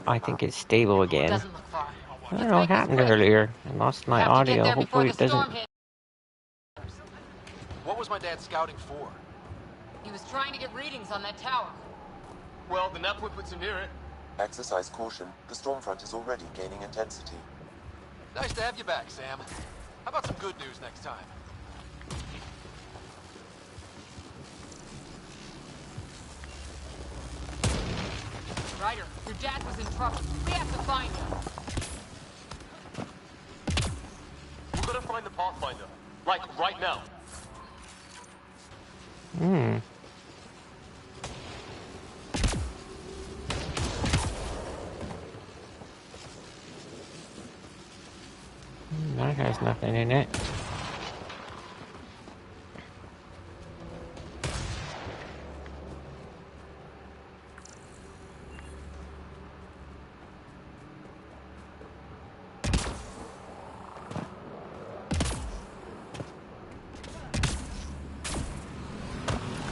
I think it's stable again. Doesn't look far. I don't know what happened earlier. I lost my audio. Hopefully it doesn't. What was my dad scouting for? He was trying to get readings on that tower. Well, the nav puts him near it. Exercise caution. The storm front is already gaining intensity. Nice to have you back, Sam. How about some good news next time? Ryder, your dad was in trouble. We have to find him. We've got to find the Pathfinder. Like, right now. That has nothing in it.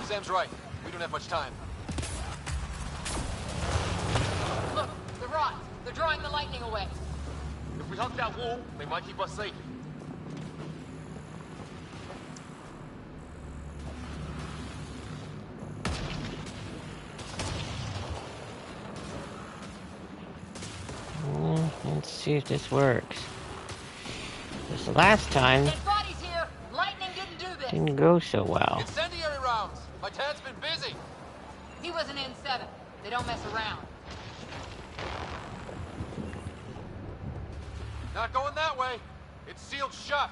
Sam's right. We don't have much time. Look, the rods. They're drawing the lightning away. If we hug that wall, they might keep us safe. Let's see if this works. This last time Dead bodies here. Lightning didn't do this. didn't go so well. Incendiary rounds! My dad's been busy! He was an N7. They don't mess around. Not going that way. It's sealed shut.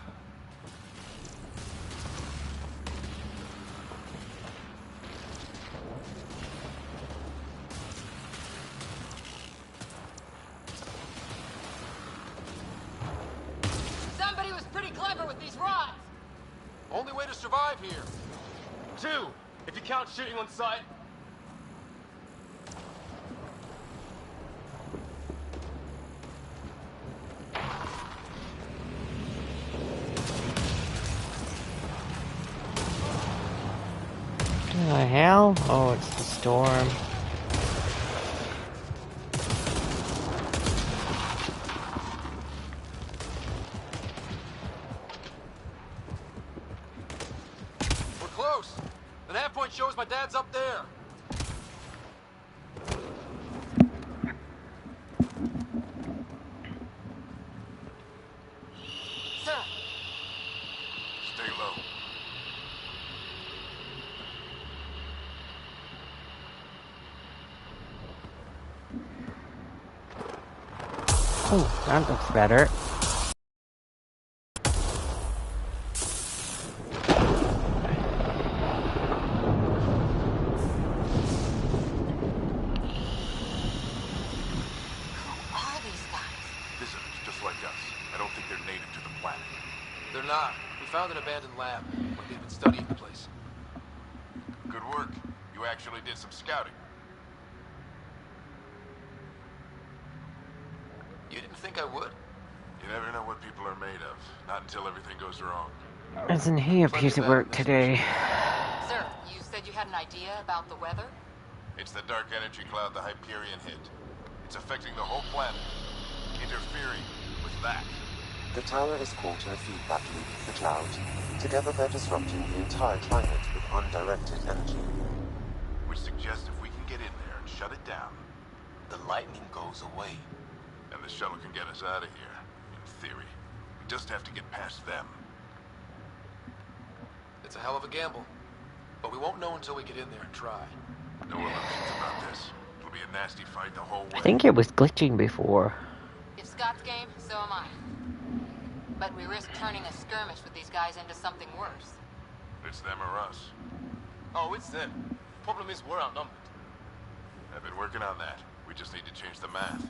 Somebody was pretty clever with these rods. Only way to survive here. 2, if you count shooting on sight. What the hell? Oh, it's the storm. We're close. The nav point shows my dad's up there. Sir, Stay low. Oh, that looks better. who are these guys? Visitors, just like us. I don't think they're native to the planet. They're not. We found an abandoned lab. Like they've been studying the place. Good work. You actually did some scouting. You didn't think I would? You never know what people are made of. Not until everything goes wrong. Isn't he a piece of work today? Sir, you said you had an idea about the weather? It's the dark energy cloud the Hyperion hit. It's affecting the whole planet. Interfering with that. The tower is caught in a feedback loop with the cloud. Together they're disrupting the entire climate with undirected energy. Which suggests if we can get in there and shut it down, The lightning goes away. and the shuttle can get us out of here. In theory. We just have to get past them. It's a hell of a gamble. But we won't know until we get in there and try. No illusions about this. It'll be a nasty fight the whole way. I think it was glitching before. If Scott's game, so am I. But we risk turning a skirmish with these guys into something worse. It's them or us. Oh, it's them. Problem is, we're outnumbered. I've been working on that. We just need to change the math.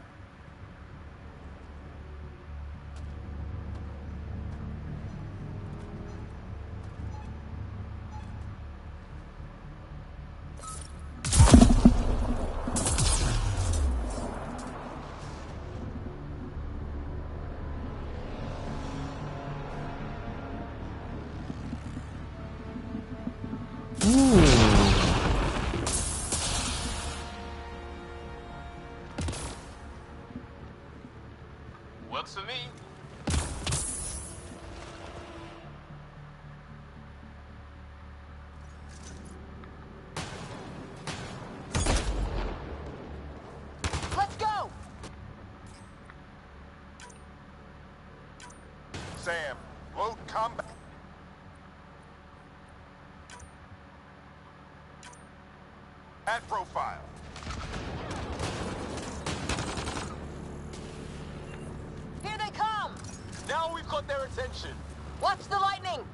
Hmm. Works for me. Let's go! Sam, load combat. Add profile. Here they come! Now we've got their attention. Watch the lightning!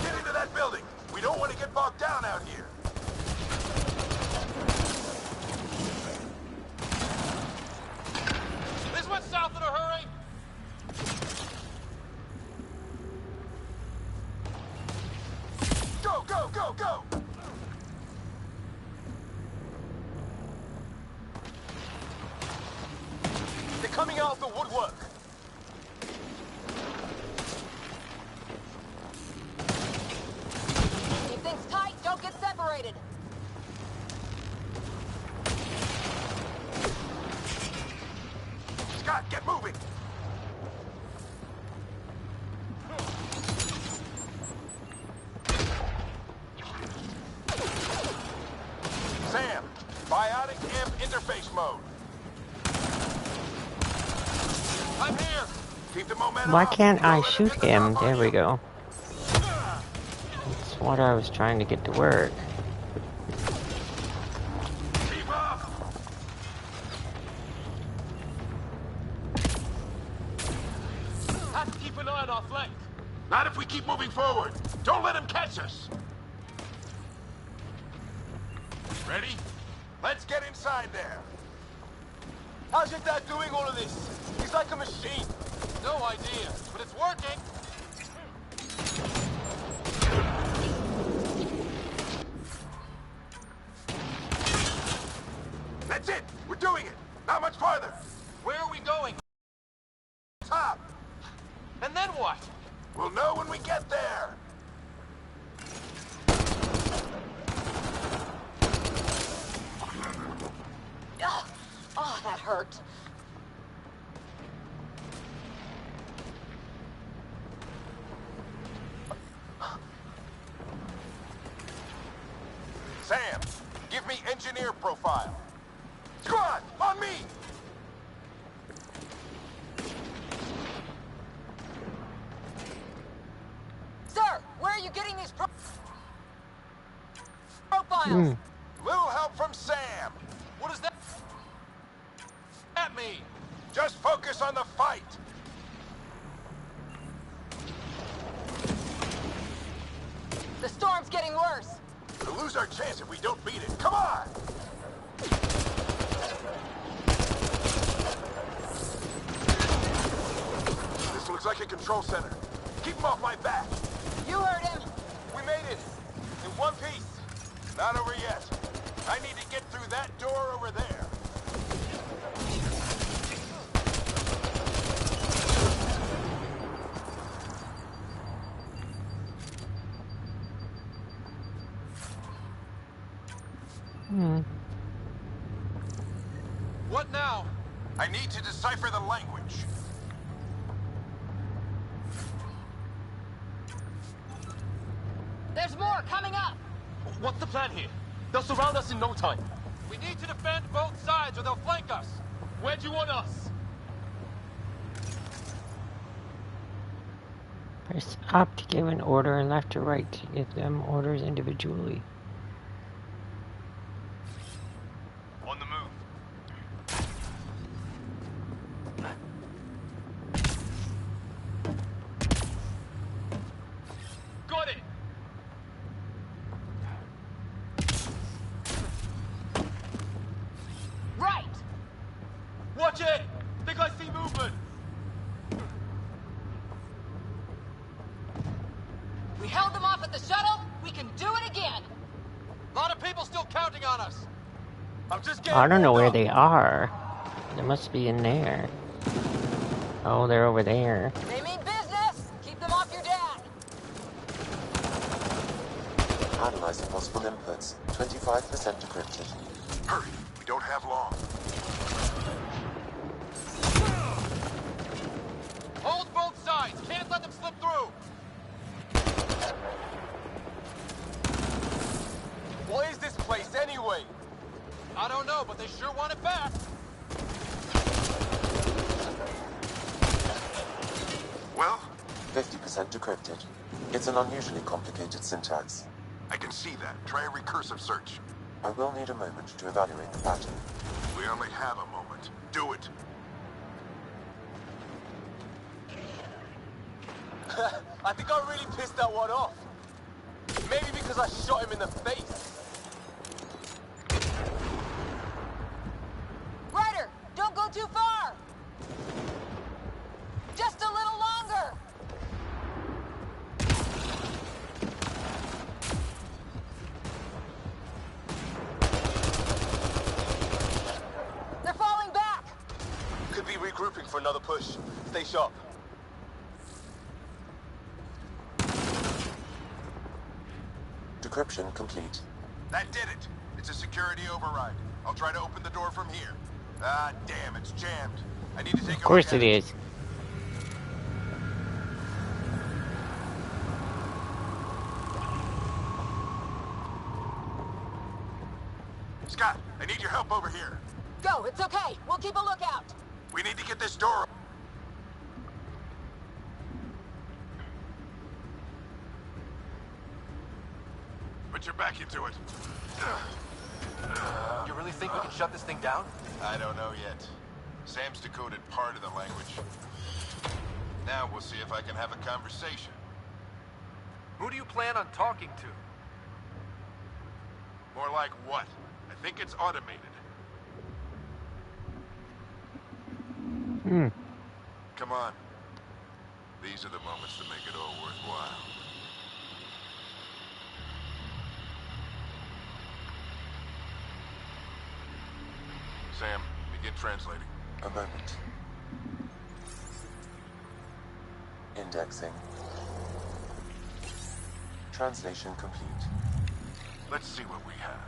Get into that building. We don't want to get bogged down out here. This went south in a hurry! Go, go, go, go! They're coming out of the woodwork. Keep things tight, don't get separated! Scott, get moving! Sam, biotic amp interface mode. I'm here. Keep the momentum Why up. can't Don't I let shoot get the him? drop on There we you. go. That's what I was trying to get to work. Keep up. Have to keep an eye on our flank. Not if we keep moving forward. Don't let him catch us. Ready? Let's get inside there. How's your dad doing all of this? He's like a machine. No idea, but it's working! That's it. We're doing it. Not much farther. Where are we going? Top. And then what? We'll know when we get there. Ugh. Oh, that hurt. Sam, give me engineer profile. Squad, on me! Sir, where are you getting these profiles? Little help from Sam. What does that mean? Just focus on the fight. The storm's getting worse. We'll lose our chance if we don't beat it. Come on! This looks like a control center. Keep him off my back. You heard him. We made it. In one piece. Not over yet. I need to get through that door over there. What now? I need to decipher the language. There's more coming up. What's the plan here? They'll surround us in no time. We need to defend both sides or they'll flank us. Where do you want us? Press up to give an order and left to right to give them orders individually. On the move. Got it! Right. Watch it! Think I see movement! We held them off at the shuttle. We can do it again. A lot of people still counting on us. I'm just getting I don't know where warmed up. they are. They must be in there. Oh, they're over there. They mean business. Keep them off your dad. Analyzing possible inputs. 25% decrypted. Hurry. We don't have long. Hold both sides! Can't let them slip through! What is this place anyway? I don't know, but they sure want it back! 50% decrypted. It's an unusually complicated syntax. I can see that. Try a recursive search. I will need a moment to evaluate the pattern. We only have a moment. Do it. I think I really pissed that one off. Maybe because I shot him in the face. Ryder, don't go too far! Just a little longer! They're falling back! Could be regrouping for another push. Stay sharp. Decryption complete. That did it. It's a security override. I'll try to open the door from here. Ah, damn, it's jammed. I need to take a look. Of course at it is. Scott, I need your help over here. Go, it's okay. We'll keep a lookout. We need to get this door. Put your back into it. You really think we can shut this thing down? I don't know yet. Sam's decoded part of the language. Now we'll see if I can have a conversation. Who do you plan on talking to? More like what? I think it's automated. Come on. These are the moments that make it all worthwhile. Sam, begin translating. A moment. Indexing. Translation complete. Let's see what we have.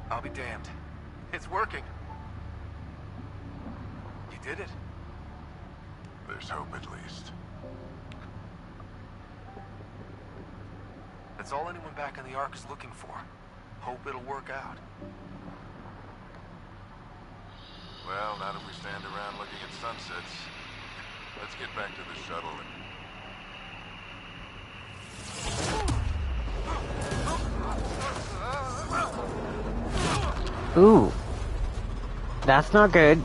I'll be damned. It's working. You did it. There's hope at least. That's all anyone back in the Ark is looking for. Hope it'll work out. Well, now that we stand around looking at sunsets, let's get back to the shuttle and... Ooh. That's not good.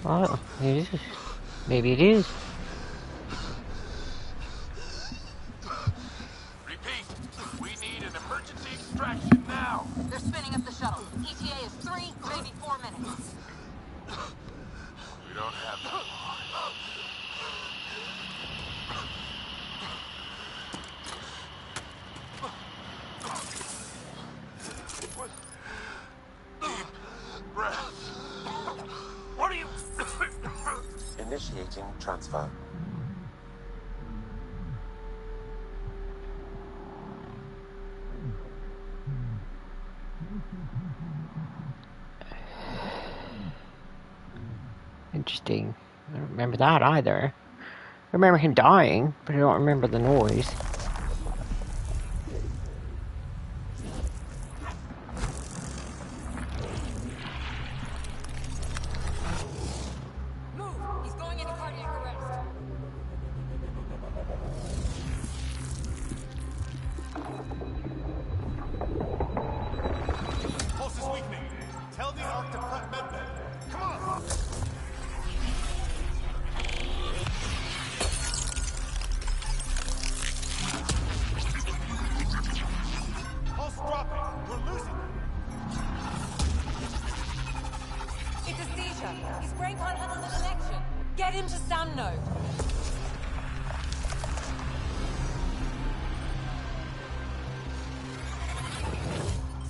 Well, it is. Maybe it is. Repeat, we need an emergency extraction now. They're spinning up the shuttle. ETA is 3, maybe 4 minutes. We don't have that long. Deep breath. What are you... Initiating transfer. Interesting. I don't remember that either. I remember him dying, but I don't remember the noise. His brain can't handle the connection. Get him to Sam node.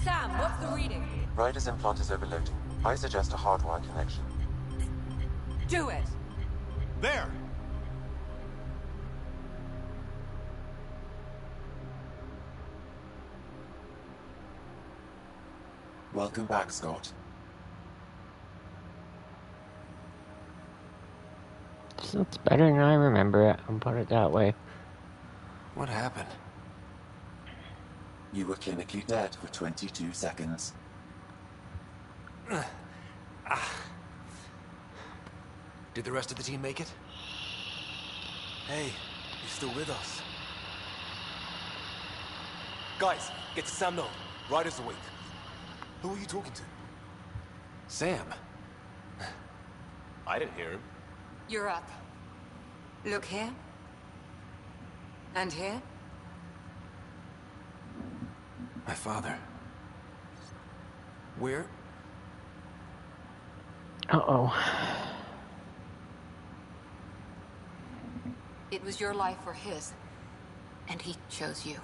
Sam, what's the reading? Ryder's implant is overloading. I suggest a hardwire connection. Do it! There! Welcome back, Scott. So it's better than I remember it, I'll put it that way. What happened? You were clinically dead for 22 seconds. Did the rest of the team make it? Hey, you're still with us. Guys, get to Sam node. Ryder's awake. Who are you talking to? Sam. I didn't hear him. You're up. Look here. And here. My father. Where? Uh-oh. It was your life or his. And he chose you.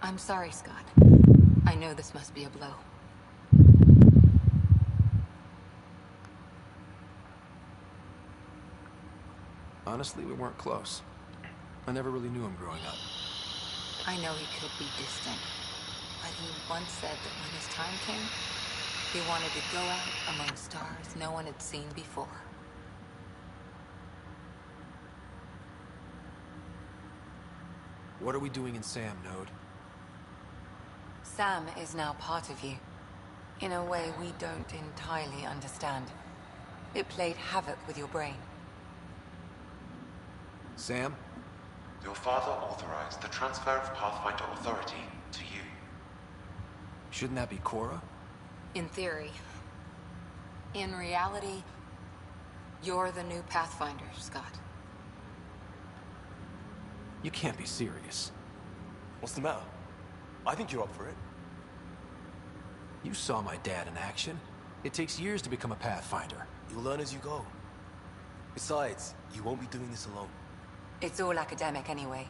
I'm sorry, Scott. I know this must be a blow. Honestly, we weren't close. I never really knew him growing up. I know he could be distant, but he once said that when his time came, he wanted to go out among stars no one had seen before. What are we doing in Sam node? Sam is now part of you, in a way we don't entirely understand. It played havoc with your brain. Sam? Your father authorized the transfer of Pathfinder authority to you. Shouldn't that be Cora? In theory. In reality, you're the new Pathfinder, Scott. You can't be serious. What's the matter? I think you're up for it. You saw my dad in action. It takes years to become a Pathfinder. You'll learn as you go. Besides, you won't be doing this alone. It's all academic anyway.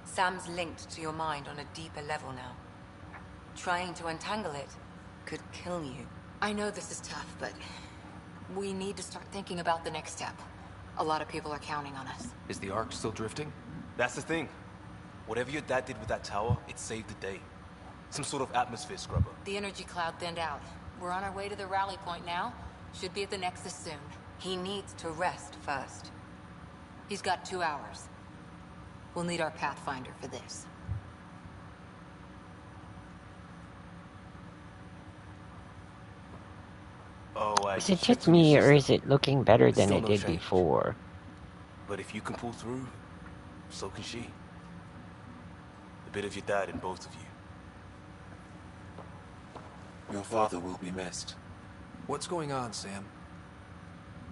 Sam's linked to your mind on a deeper level now. Trying to untangle it could kill you. I know this is tough, but we need to start thinking about the next step. A lot of people are counting on us. Is the Ark still drifting? That's the thing. Whatever your dad did with that tower, it saved the day. Some sort of atmosphere scrubber. The energy cloud thinned out. We're on our way to the rally point now. Should be at the Nexus soon. He needs to rest first. He's got 2 hours. We'll need our Pathfinder for this. Is it just me, or is it looking better than Still it no did change. before? But if you can pull through, so can she. A bit of your dad in both of you. Your father will be missed. What's going on, Sam?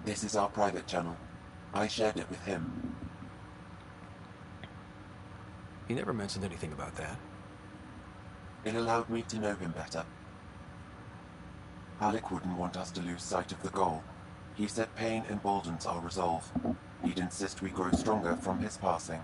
This is our private channel. I shared it with him. He never mentioned anything about that. It allowed me to know him better. Alec wouldn't want us to lose sight of the goal. He said pain emboldens our resolve. He'd insist we grow stronger from his passing.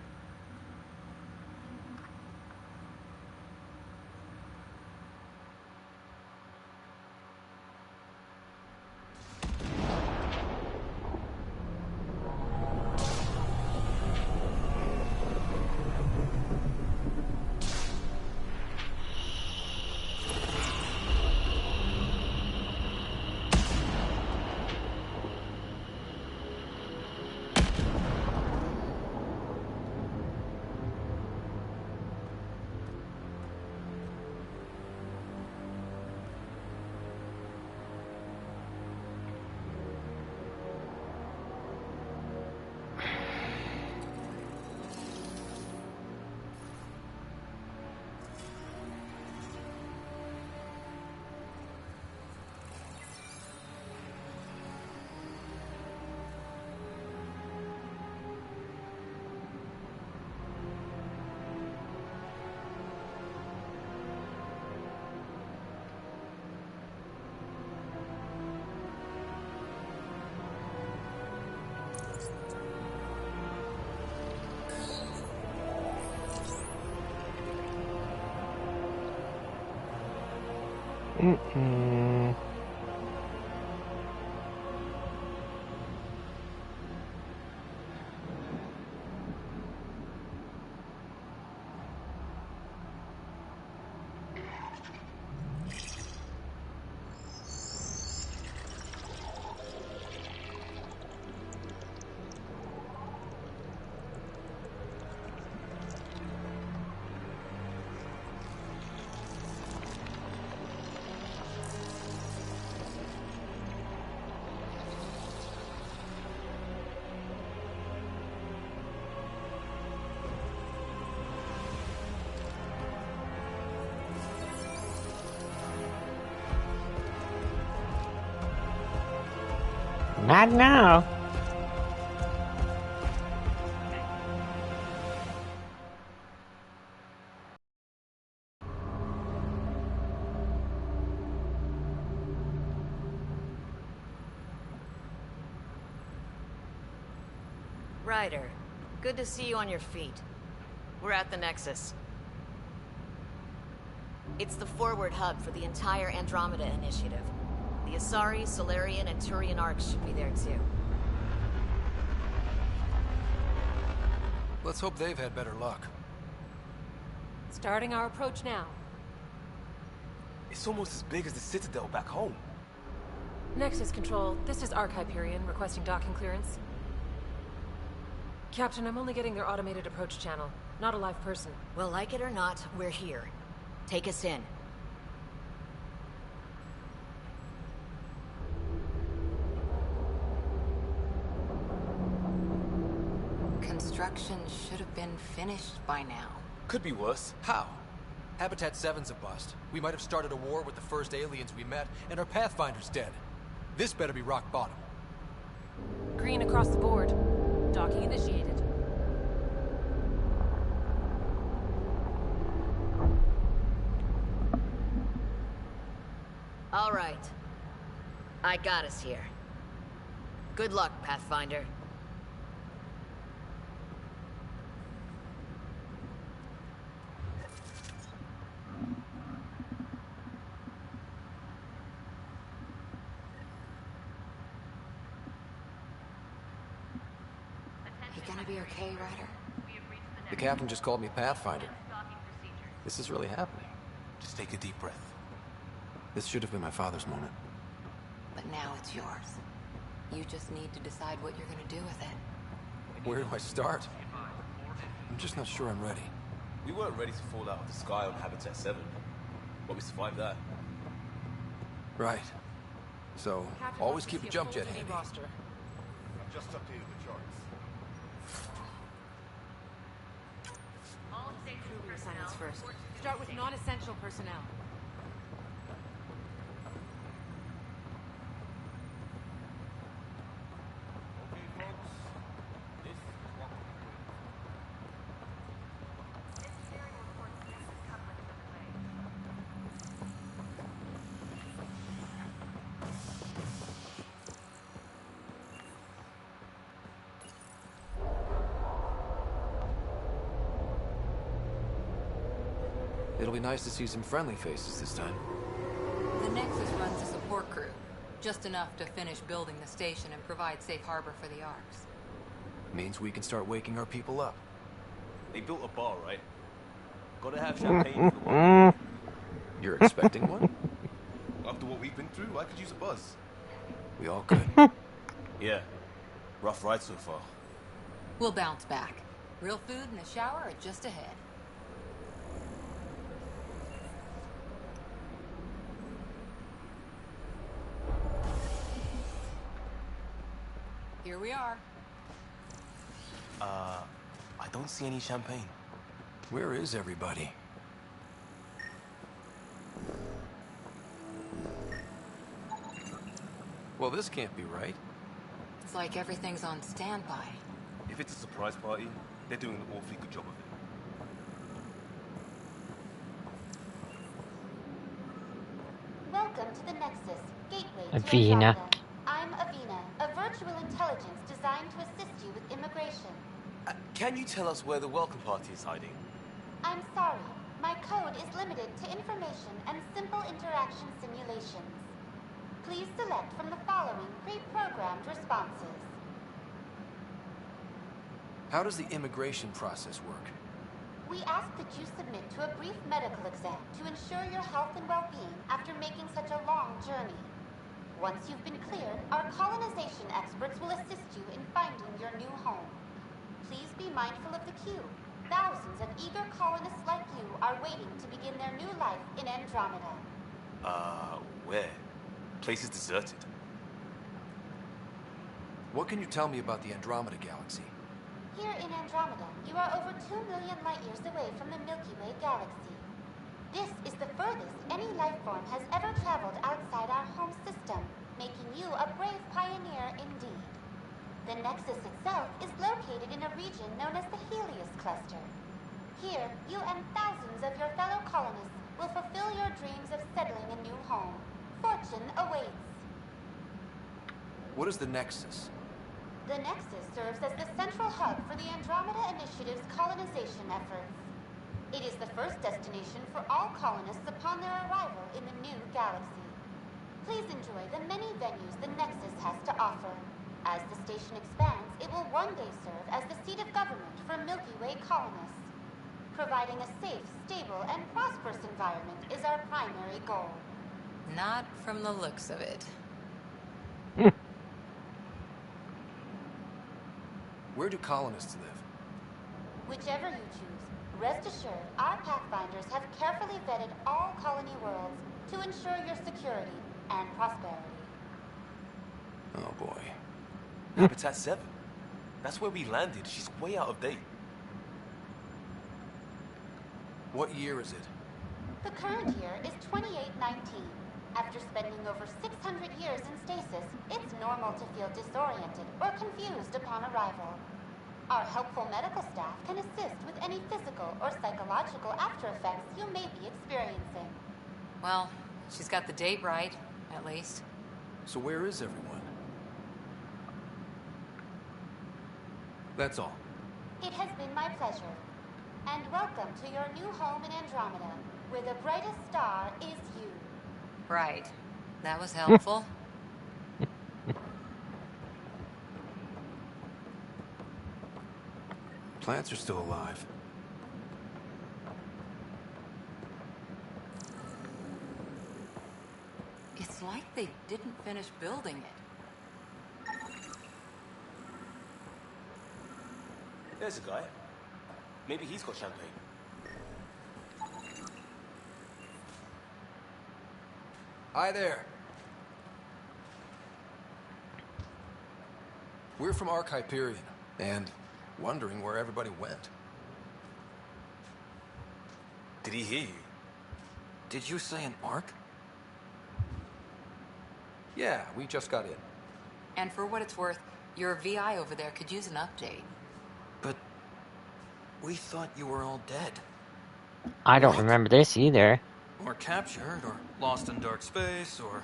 Mm-mm. Not now. Ryder, good to see you on your feet. We're at the Nexus. It's the forward hub for the entire Andromeda initiative. The Asari, Solarian, and Turian arcs should be there too. Let's hope they've had better luck. Starting our approach now. It's almost as big as the Citadel back home. Nexus Control, this is Arc Hyperion requesting docking clearance. Captain, I'm only getting their automated approach channel, not a live person. Well, like it or not, we're here. Take us in. Construction should have been finished by now. Could be worse. How? Habitat 7's a bust. We might have started a war with the first aliens we met, and our Pathfinder's dead. This better be rock bottom. Green across the board. Docking initiated. All right. I got us here. Good luck, Pathfinder. You gonna be okay, Ryder? The captain just called me Pathfinder. This is really happening. Just take a deep breath. This should have been my father's moment. But now it's yours. You just need to decide what you're gonna do with it. Where do I start? I'm just not sure I'm ready. We weren't ready to fall out of the sky on Habitat 7, but we survived that. Right. So, always keep a jump jet handy. Just updated the charts. Crew assignments first. Start with non-essential personnel. Okay, folks. This is what we're doing. It'll be nice to see some friendly faces this time. The Nexus runs a support crew. Just enough to finish building the station and provide safe harbor for the arcs. Means we can start waking our people up. They built a bar, right? Gotta have champagne for the one. You're expecting one? After what we've been through, I could use a buzz. We all could. Yeah. Rough ride so far. We'll bounce back. Real food and a shower are just ahead. Here we are. I don't see any champagne. Where is everybody? Well, this can't be right. It's like everything's on standby. If it's a surprise party, they're doing an awfully good job of it. Welcome to the Nexus, gateway to Avina. Andromeda. I'm Avina, a virtual intelligence designed to assist you with immigration. Can you tell us where the welcome party is hiding? I'm sorry, my code is limited to information and simple interaction simulations. Please select from the following pre-programmed responses. How does the immigration process work? We ask that you submit to a brief medical exam to ensure your health and well-being after making such a long journey. Once you've been cleared, our colonization experts will assist you in finding your new home. Please be mindful of the queue. Thousands of eager colonists like you are waiting to begin their new life in Andromeda. Where? Place is deserted. What can you tell me about the Andromeda galaxy? Here in Andromeda, you are over 2 million light-years away from the Milky Way galaxy. This is the furthest any life form has ever traveled outside our home system, making you a brave pioneer indeed. The Nexus itself is located in a region known as the Helios Cluster. Here, you and thousands of your fellow colonists will fulfill your dreams of settling a new home. Fortune awaits. What is the Nexus? The Nexus serves as the central hub for the Andromeda Initiative's colonization efforts. It is the first destination for all colonists upon their arrival in the new galaxy. Please enjoy the many venues the Nexus has to offer. As the station expands, it will one day serve as the seat of government for Milky Way colonists. Providing a safe, stable, and prosperous environment is our primary goal. Not from the looks of it. Where do colonists live? Whichever you choose, rest assured our Pathfinders have carefully vetted all colony worlds to ensure your security and prosperity. Oh boy. Habitat 7. That's where we landed. She's way out of date. What year is it? The current year is 2819. After spending over 600 years in stasis, it's normal to feel disoriented or confused upon arrival. Our helpful medical staff can assist with any physical or psychological after effects you may be experiencing. Well, she's got the date right, at least. So where is everyone? That's all. It has been my pleasure. And welcome to your new home in Andromeda, where the brightest star is you. Right. That was helpful. Plants are still alive. It's like they didn't finish building it. There's a guy. Maybe he's got champagne. Hi there. We're from Hyperion, and wondering where everybody went. Did he hear you? Did you say an Ark? Yeah, we just got in. And for what it's worth, your VI over there could use an update. But we thought you were all dead. I don't remember this either. Or captured, or lost in dark space, or...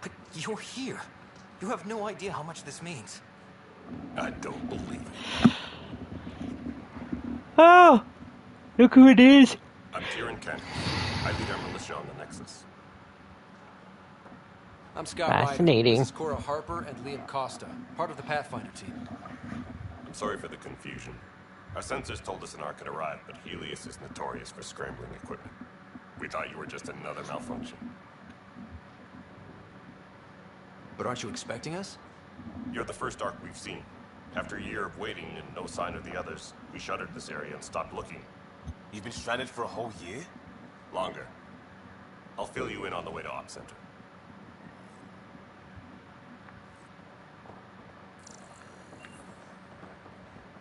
But you're here. You have no idea how much this means. I don't believe it. Oh! Look who it is! I'm Kieran Kent. I lead our militia on the Nexus. I'm Scott Fascinating. Ryder. This is Cora Harper and Liam Costa, part of the Pathfinder team. I'm sorry for the confusion. Our sensors told us an Ark had arrived, but Helios is notorious for scrambling equipment. We thought you were just another malfunction. But aren't you expecting us? You're the first Ark we've seen. After a year of waiting and no sign of the others, we shuttered this area and stopped looking. You've been stranded for a whole year? Longer. I'll fill you in on the way to Op Center.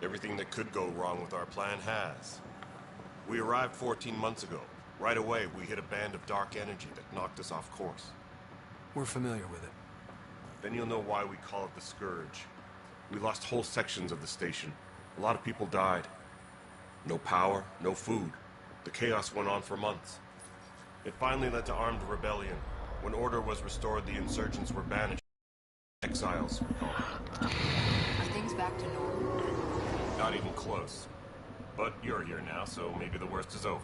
Everything that could go wrong with our plan has. We arrived 14 months ago. Right away, we hit a band of dark energy that knocked us off course. We're familiar with it. Then you'll know why we call it the Scourge. We lost whole sections of the station. A lot of people died. No power, no food. The chaos went on for months. It finally led to armed rebellion. When order was restored, the insurgents were banished. Exiles, we call them. Are things back to normal? Not even close. But you're here now, so maybe the worst is over.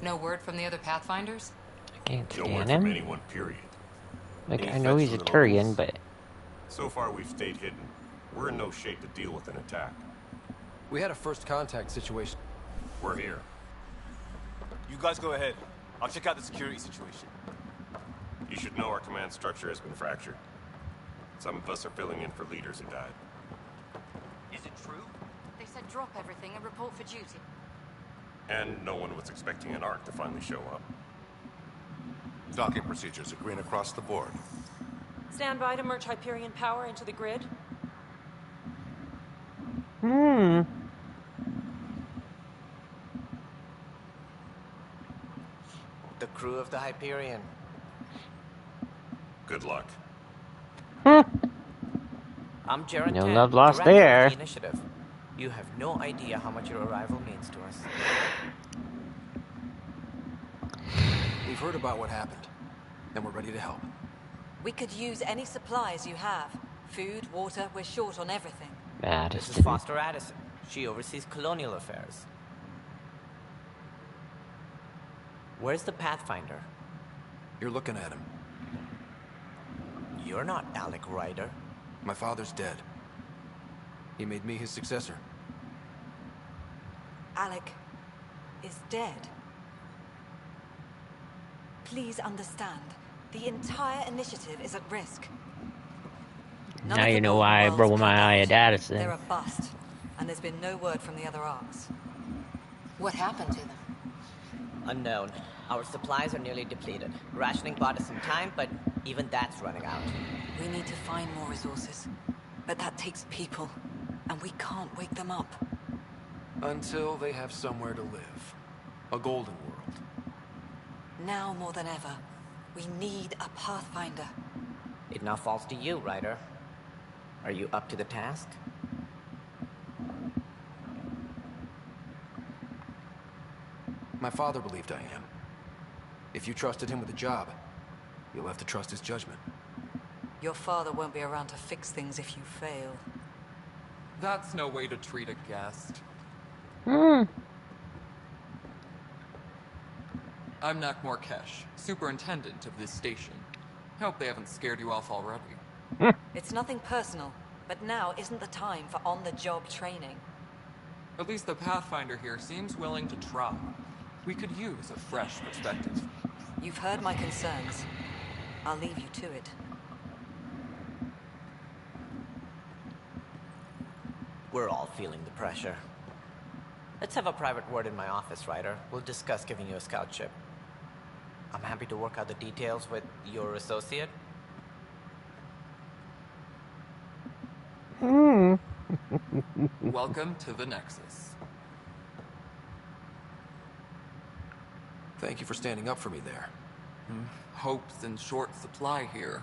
No word from the other Pathfinders? I can't No stand word from him. anyone, period. Like, Any I know threats he's a from the Turian, locals? but So far, we've stayed hidden. We're in no shape to deal with an attack. We had a first contact situation. We're here. You guys go ahead. I'll check out the security situation. You should know our command structure has been fractured. Some of us are filling in for leaders who died. Is it true? They said drop everything and report for duty. And no one was expecting an Ark to finally show up. Docking procedures are green across the board. Stand by to merge Hyperion power into the grid. hmm. The crew of the Hyperion. Good luck. I'm Jared No Tan, love lost director there. of the initiative. You have no idea how much your arrival means to us. We've heard about what happened, and we're ready to help. We could use any supplies you have. Food, water, we're short on everything. This is Addison. Foster Addison. She oversees colonial affairs. Where's the Pathfinder? You're looking at him. You're not Alec Ryder. My father's dead. He made me his successor. Alec is dead. Please understand, the entire initiative is at risk. None Now of you the know Golden why I World's broke my come eye out. at Addison. They're a bust, and there's been no word from the other arcs. What happened to them? Unknown. Our supplies are nearly depleted. Rationing bought us some time, but even that's running out. We need to find more resources, but that takes people, and we can't wake them up. Until they have somewhere to live. A golden world. Now more than ever, we need a Pathfinder. It now falls to you, Ryder. Are you up to the task? My father believed I am. If you trusted him with a job, you'll have to trust his judgment. Your father won't be around to fix things if you fail. That's no way to treat a guest. I'm Nak Morkesh, superintendent of this station. Hope they haven't scared you off already. It's nothing personal, but now isn't the time for on-the-job training. At least the Pathfinder here seems willing to try. We could use a fresh perspective. You've heard my concerns. I'll leave you to it. We're all feeling the pressure. Let's have a private word in my office, Ryder. We'll discuss giving you a scout ship. I'm happy to work out the details with your associate. Welcome to the Nexus. Thank you for standing up for me there. Hope's in short supply here.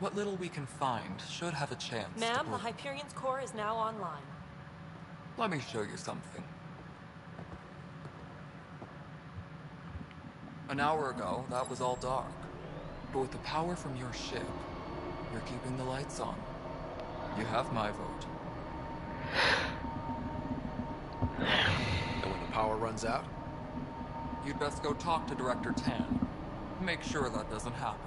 What little we can find should have a chance Ma'am, to... the Hyperion's core is now online. Let me show you something. An hour ago, that was all dark. But with the power from your ship, you're keeping the lights on. You have my vote. And when the power runs out? You'd best go talk to Director Tan. Make sure that doesn't happen.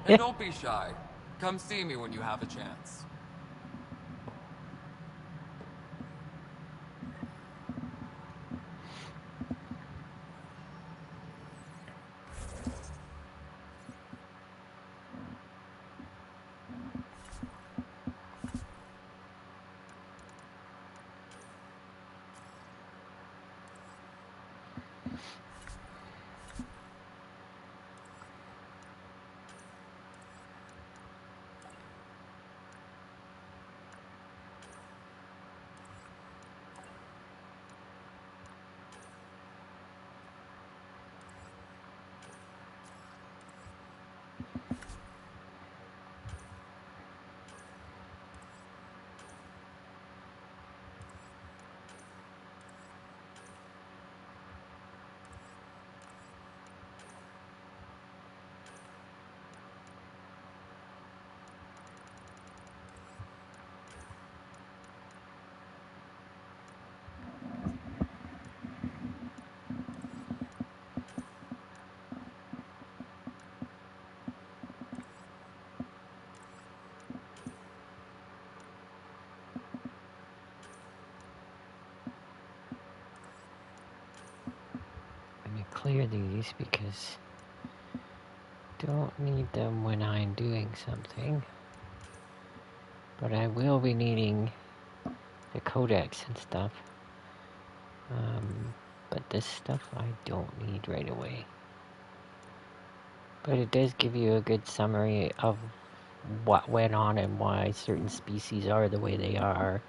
And don't be shy. Come see me when you have a chance. clear these because don't need them when I'm doing something. But I will be needing the codex and stuff. But this stuff I don't need right away. But it does give you a good summary of what went on and why certain species are the way they are.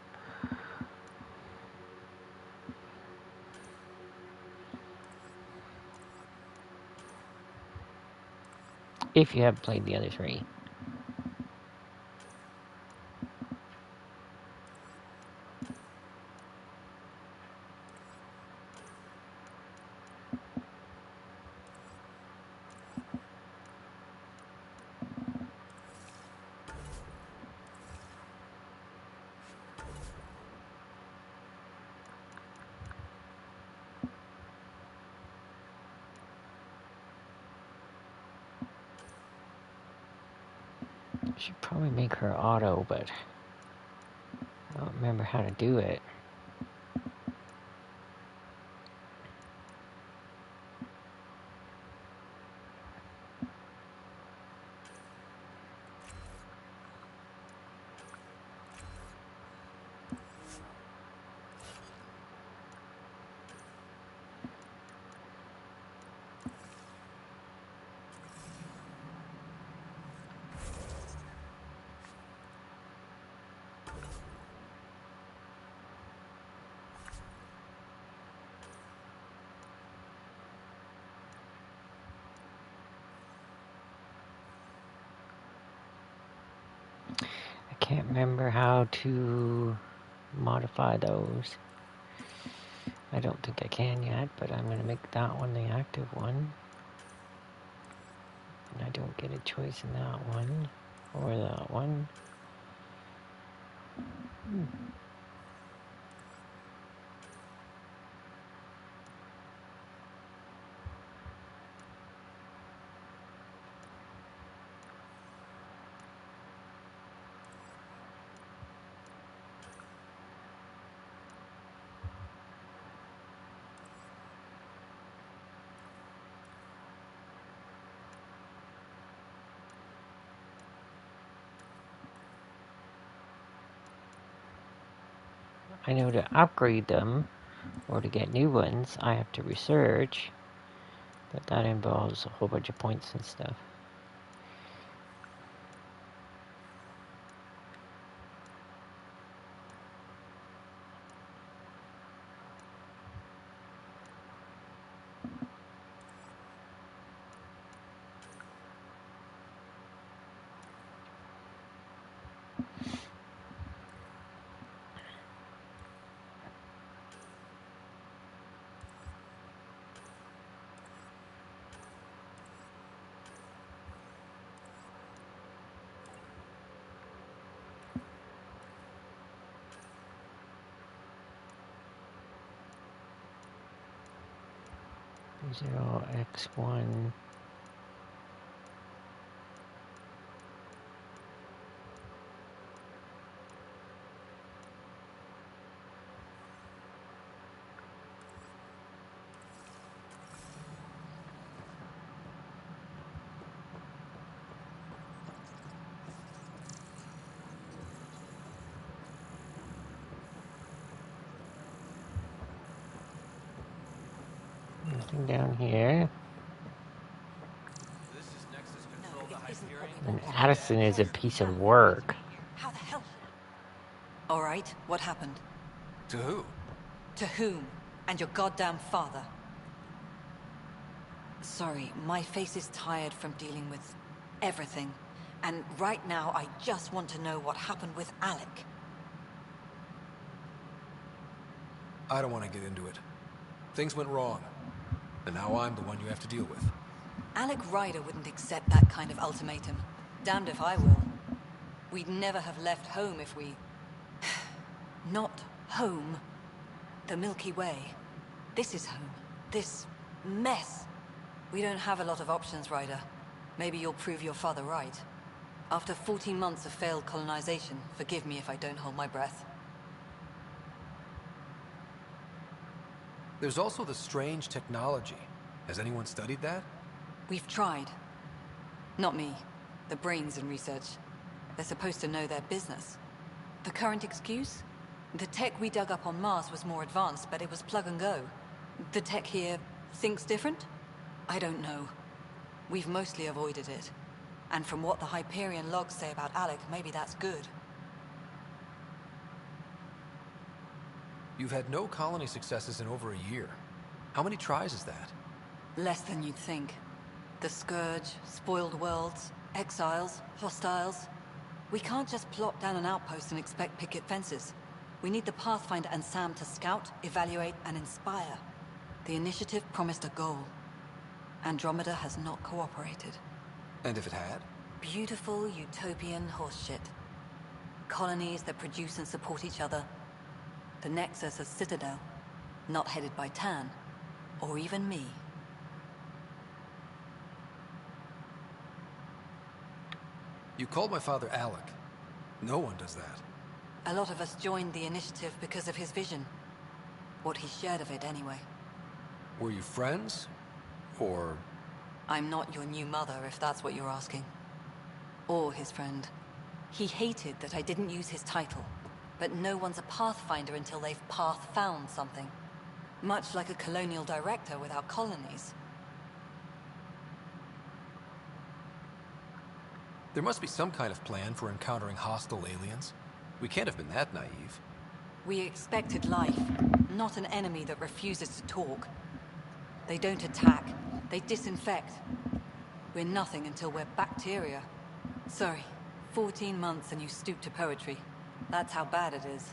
If you have played the other three. Should probably make her auto, but I don't remember how to do it. I can't remember how to modify those. I don't think I can yet, but I'm going to make that one the active one. And I don't get a choice in that one, or that one. I know to upgrade them, or to get new ones, I have to research, but that involves a whole bunch of points and stuff. These are all X1. Nothing down here. And Addison is a piece of work. How the hell? All right, what happened? To who? To whom? And your goddamn father. Sorry, my face is tired from dealing with everything. And right now, I just want to know what happened with Alec. I don't want to get into it. Things went wrong. And now I'm the one you have to deal with. Alec Ryder wouldn't accept that kind of ultimatum. Damned if I will. We'd never have left home if we... Not home. The Milky Way. This is home. This mess. We don't have a lot of options, Ryder. Maybe you'll prove your father right. After 14 months of failed colonization, forgive me if I don't hold my breath. There's also the strange technology. Has anyone studied that? We've tried. Not me. The brains in research. They're supposed to know their business. The current excuse? The tech we dug up on Mars was more advanced, but it was plug and go. The tech here thinks different? I don't know. We've mostly avoided it. And from what the Hyperion logs say about Alec, maybe that's good. You've had no colony successes in over a year. How many tries is that? Less than you'd think. The Scourge, spoiled worlds, exiles, hostiles. We can't just plop down an outpost and expect picket fences. We need the Pathfinder and Sam to scout, evaluate, and inspire. The initiative promised a goal. Andromeda has not cooperated. And if it had? Beautiful utopian horseshit. Colonies that produce and support each other. The Nexus as Citadel, not headed by Tan, or even me. You called my father Alec. No one does that. A lot of us joined the initiative because of his vision. What he shared of it, anyway. Were you friends? Or... I'm not your new mother, if that's what you're asking. Or his friend. He hated that I didn't use his title. But no one's a Pathfinder until they've path-found something. Much like a colonial director without colonies. There must be some kind of plan for encountering hostile aliens. We can't have been that naive. We expected life, not an enemy that refuses to talk. They don't attack, they disinfect. We're nothing until we're bacteria. Sorry, 14 months and you stoop to poetry. That's how bad it is.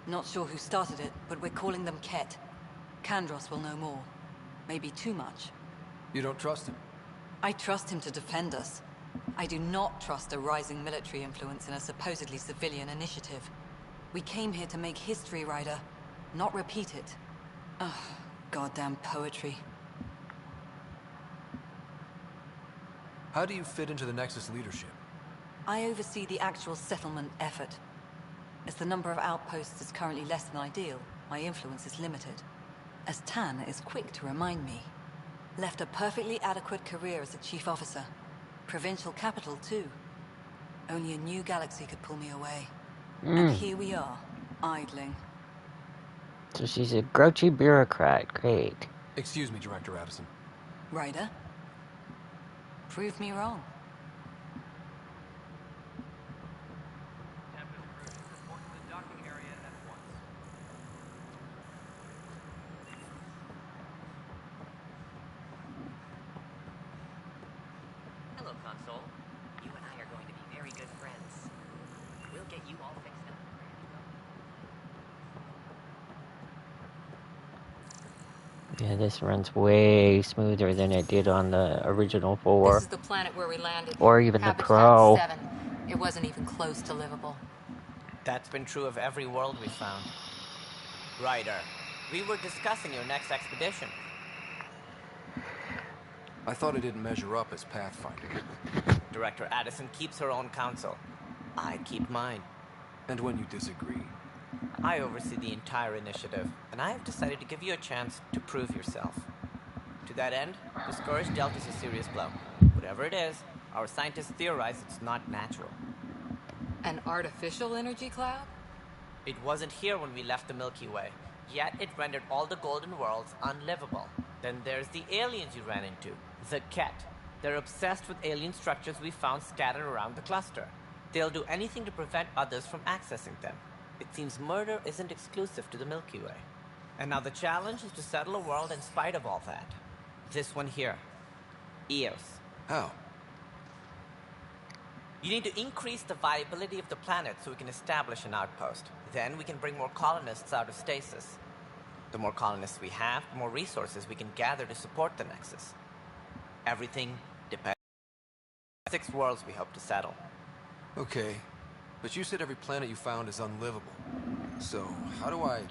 Not sure who started it, but we're calling them Ket. Kandros will know more. Maybe too much. You don't trust him? I trust him to defend us. I do not trust a rising military influence in a supposedly civilian initiative. We came here to make history, Ryder, not repeat it. Ugh, goddamn poetry. How do you fit into the Nexus leadership? I oversee the actual settlement effort. As the number of outposts is currently less than ideal, my influence is limited. As Tan is quick to remind me. Left a perfectly adequate career as a chief officer. Provincial capital, too. Only a new galaxy could pull me away. And here we are, idling. So she's a grouchy bureaucrat. Great. Excuse me, Director Addison. Ryder? Prove me wrong. Hello, Console. You and I are going to be very good friends. We'll get you all fixed up. Yeah, this runs way smoother than it did on the original 4. This is the planet where we landed. Or even the Habitat Pro. 7. It wasn't even close to livable. That's been true of every world we found. Ryder, we were discussing your next expedition. I thought it didn't measure up as Pathfinder. Director Addison keeps her own counsel. I keep mine. And when you disagree? I oversee the entire initiative, and I have decided to give you a chance to prove yourself. To that end, the Scourge dealt us a serious blow. Whatever it is, our scientists theorize it's not natural. An artificial energy cloud? It wasn't here when we left the Milky Way, yet it rendered all the Golden Worlds unlivable. Then there's the aliens you ran into, the Ket. They're obsessed with alien structures we found scattered around the cluster. They'll do anything to prevent others from accessing them. It seems murder isn't exclusive to the Milky Way. And now the challenge is to settle a world in spite of all that. This one here. Eos. How? You need to increase the viability of the planet so we can establish an outpost. Then we can bring more colonists out of stasis. The more colonists we have, the more resources we can gather to support the Nexus. Everything depends on 6 worlds we hope to settle. Okay, but you said every planet you found is unlivable. So, how do I...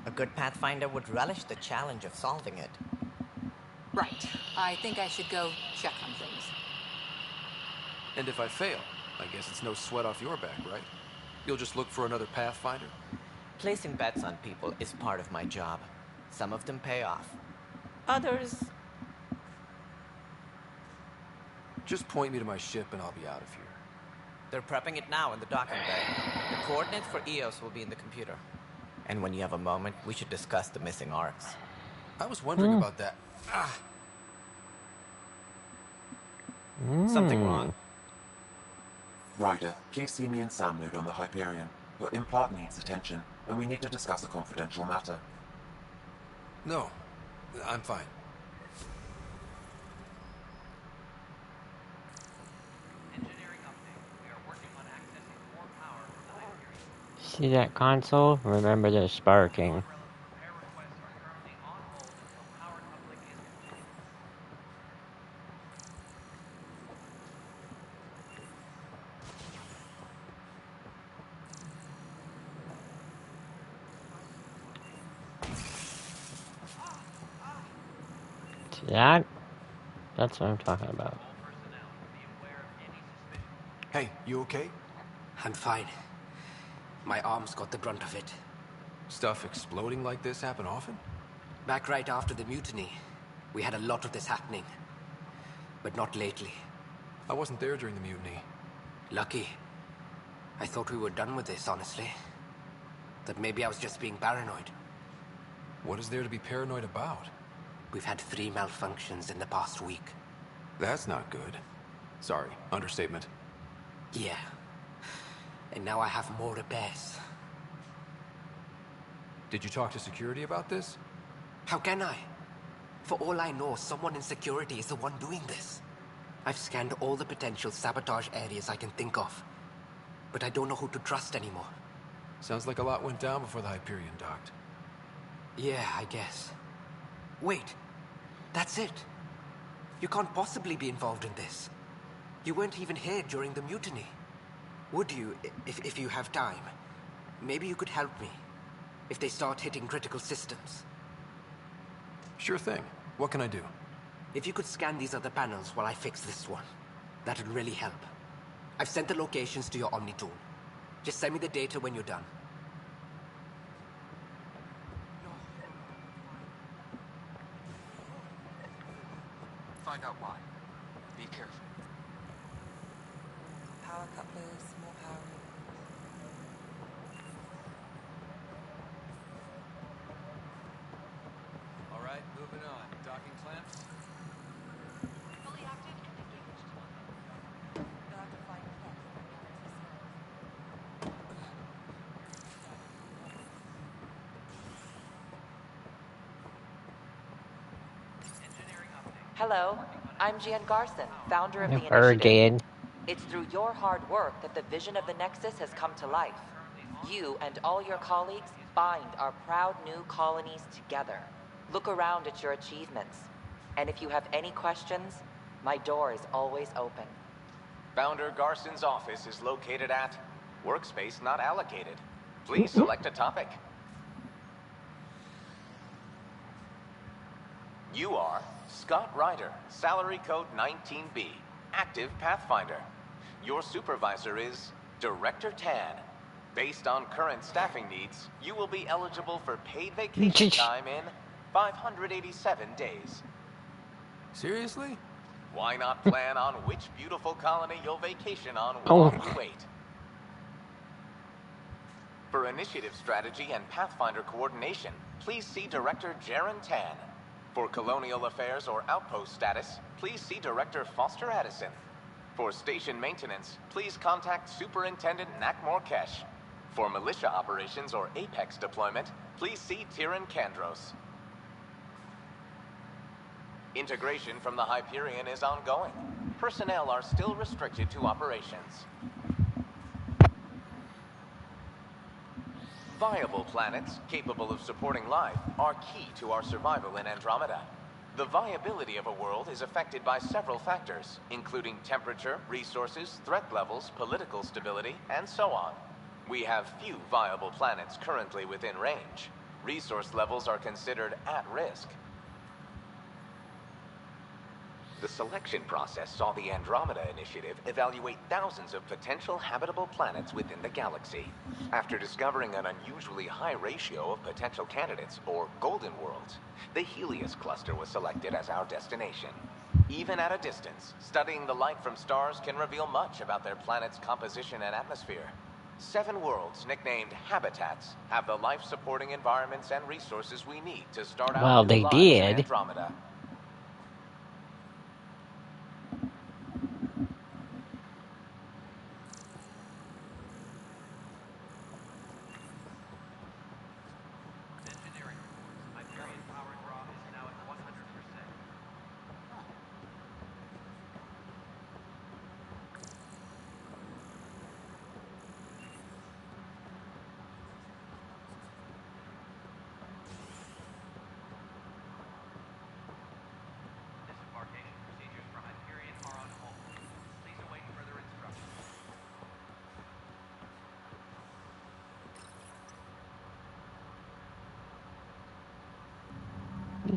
A good Pathfinder would relish the challenge of solving it. Right. I think I should go check on things. And if I fail, I guess it's no sweat off your back, right? You'll just look for another Pathfinder? Placing bets on people is part of my job. Some of them pay off. Others, Just point me to my ship and I'll be out of here. They're prepping it now in the docking bay. The coordinates for EOS will be in the computer. And when you have a moment, we should discuss the missing arcs. I was wondering about that. Something wrong? Ryder, please see me and Sam mode on the Hyperion. Your implant needs attention, and we need to discuss a confidential matter. No, I'm fine. See that console? Remember the sparking. See that? That's what I'm talking about. Hey, you okay? I'm fine. My arms got the brunt of it. Stuff exploding like this happen often? Back right after the mutiny, we had a lot of this happening. But not lately. I wasn't there during the mutiny. Lucky. I thought we were done with this, honestly. That maybe I was just being paranoid. What is there to be paranoid about? We've had 3 malfunctions in the past week. That's not good. Sorry, understatement. Yeah. And now I have more repairs. Did you talk to security about this? How can I? For all I know, someone in security is the one doing this. I've scanned all the potential sabotage areas I can think of. But I don't know who to trust anymore. Sounds like a lot went down before the Hyperion docked. Yeah, I guess. Wait. That's it. You can't possibly be involved in this. You weren't even here during the mutiny. Would you, if you have time? Maybe you could help me. If they start hitting critical systems. Sure thing. What can I do? If you could scan these other panels while I fix this one, that'd really help. I've sent the locations to your Omni tool. Just send me the data when you're done. Find out why. Be careful. Power couplers, more power. All right, moving on. Docking clamps? Fully active and engaged. You'll have to find Hello, I'm Jan Garson, founder of the Her initiative. again. It's through your hard work that the vision of the Nexus has come to life. You and all your colleagues bind our proud new colonies together. Look around at your achievements. And if you have any questions, my door is always open. Founder Garson's office is located at Workspace Not Allocated. Please select a topic. You are Scott Ryder, salary code 19B, active Pathfinder. Your supervisor is Director Tan. Based on current staffing needs, you will be eligible for paid vacation time in 587 days. Seriously? Why not plan on which beautiful colony you'll vacation on while you wait? For initiative strategy and Pathfinder coordination, please see Director Jaren Tan. For colonial affairs or outpost status, please see Director Foster Addison. For station maintenance, please contact Superintendent Nakmor Kesh. For militia operations or Apex deployment, please see Tyran Kandros. Integration from the Hyperion is ongoing. Personnel are still restricted to operations. Viable planets capable of supporting life are key to our survival in Andromeda. The viability of a world is affected by several factors, including temperature, resources, threat levels, political stability, and so on. We have few viable planets currently within range. Resource levels are considered at risk. The selection process saw the Andromeda Initiative evaluate thousands of potential habitable planets within the galaxy. After discovering an unusually high ratio of potential candidates, or golden worlds, the Helios cluster was selected as our destination. Even at a distance, studying the light from stars can reveal much about their planet's composition and atmosphere. 7 worlds, nicknamed habitats, have the life-supporting environments and resources we need to start our Well, new they lives in did. Andromeda.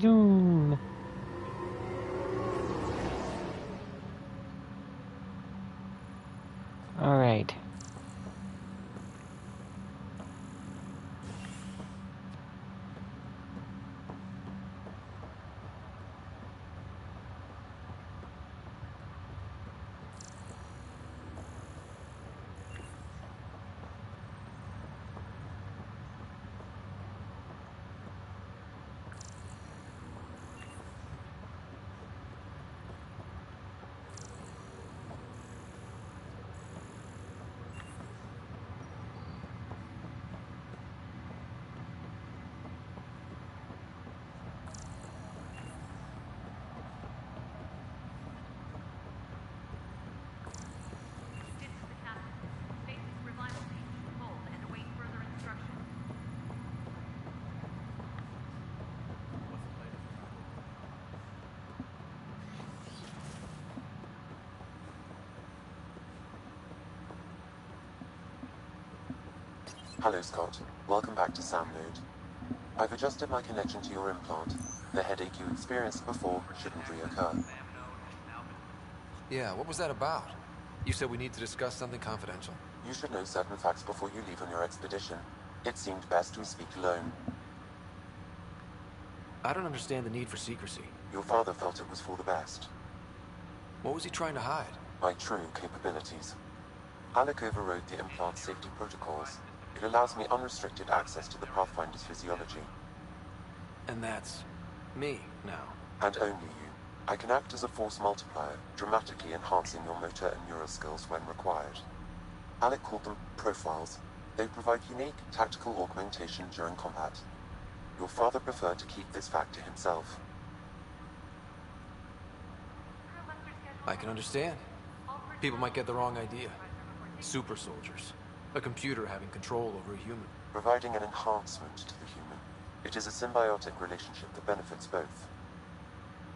Zoom. All right. Hello, Scott. Welcome back to Sam Node. I've adjusted my connection to your implant. The headache you experienced before shouldn't reoccur. Yeah, what was that about? You said we need to discuss something confidential. You should know certain facts before you leave on your expedition. It seemed best we speak alone. I don't understand the need for secrecy. Your father felt it was for the best. What was he trying to hide? My true capabilities. Alec overrode the implant safety protocols. It allows me unrestricted access to the Pathfinder's physiology. And that's me now. And only you. I can act as a force multiplier, dramatically enhancing your motor and neural skills when required. Alec called them profiles. They provide unique tactical augmentation during combat. Your father preferred to keep this fact to himself. I can understand. People might get the wrong idea. Super soldiers. A computer having control over a human. Providing an enhancement to the human. It is a symbiotic relationship that benefits both.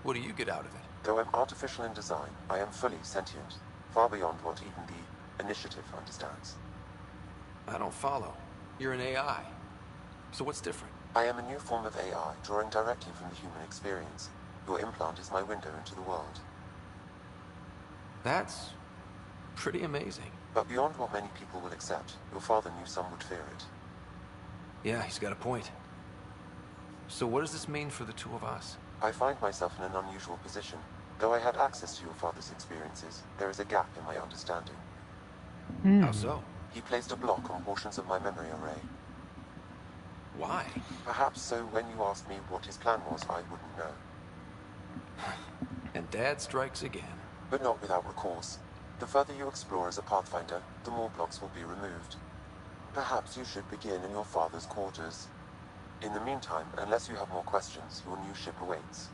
What do you get out of it? Though I'm artificial in design, I am fully sentient, far beyond what even the Initiative understands. I don't follow. You're an AI. So what's different? I am a new form of AI, drawing directly from the human experience. Your implant is my window into the world. That's pretty amazing. But beyond what many people will accept, your father knew some would fear it. Yeah, he's got a point. So what does this mean for the two of us? I find myself in an unusual position. Though I had access to your father's experiences, there is a gap in my understanding. How so? He placed a block on portions of my memory array. Why? Perhaps so when you asked me what his plan was, I wouldn't know. And Dad strikes again. But not without recourse. The further you explore as a Pathfinder, the more blocks will be removed. Perhaps you should begin in your father's quarters. In the meantime, unless you have more questions, your new ship awaits.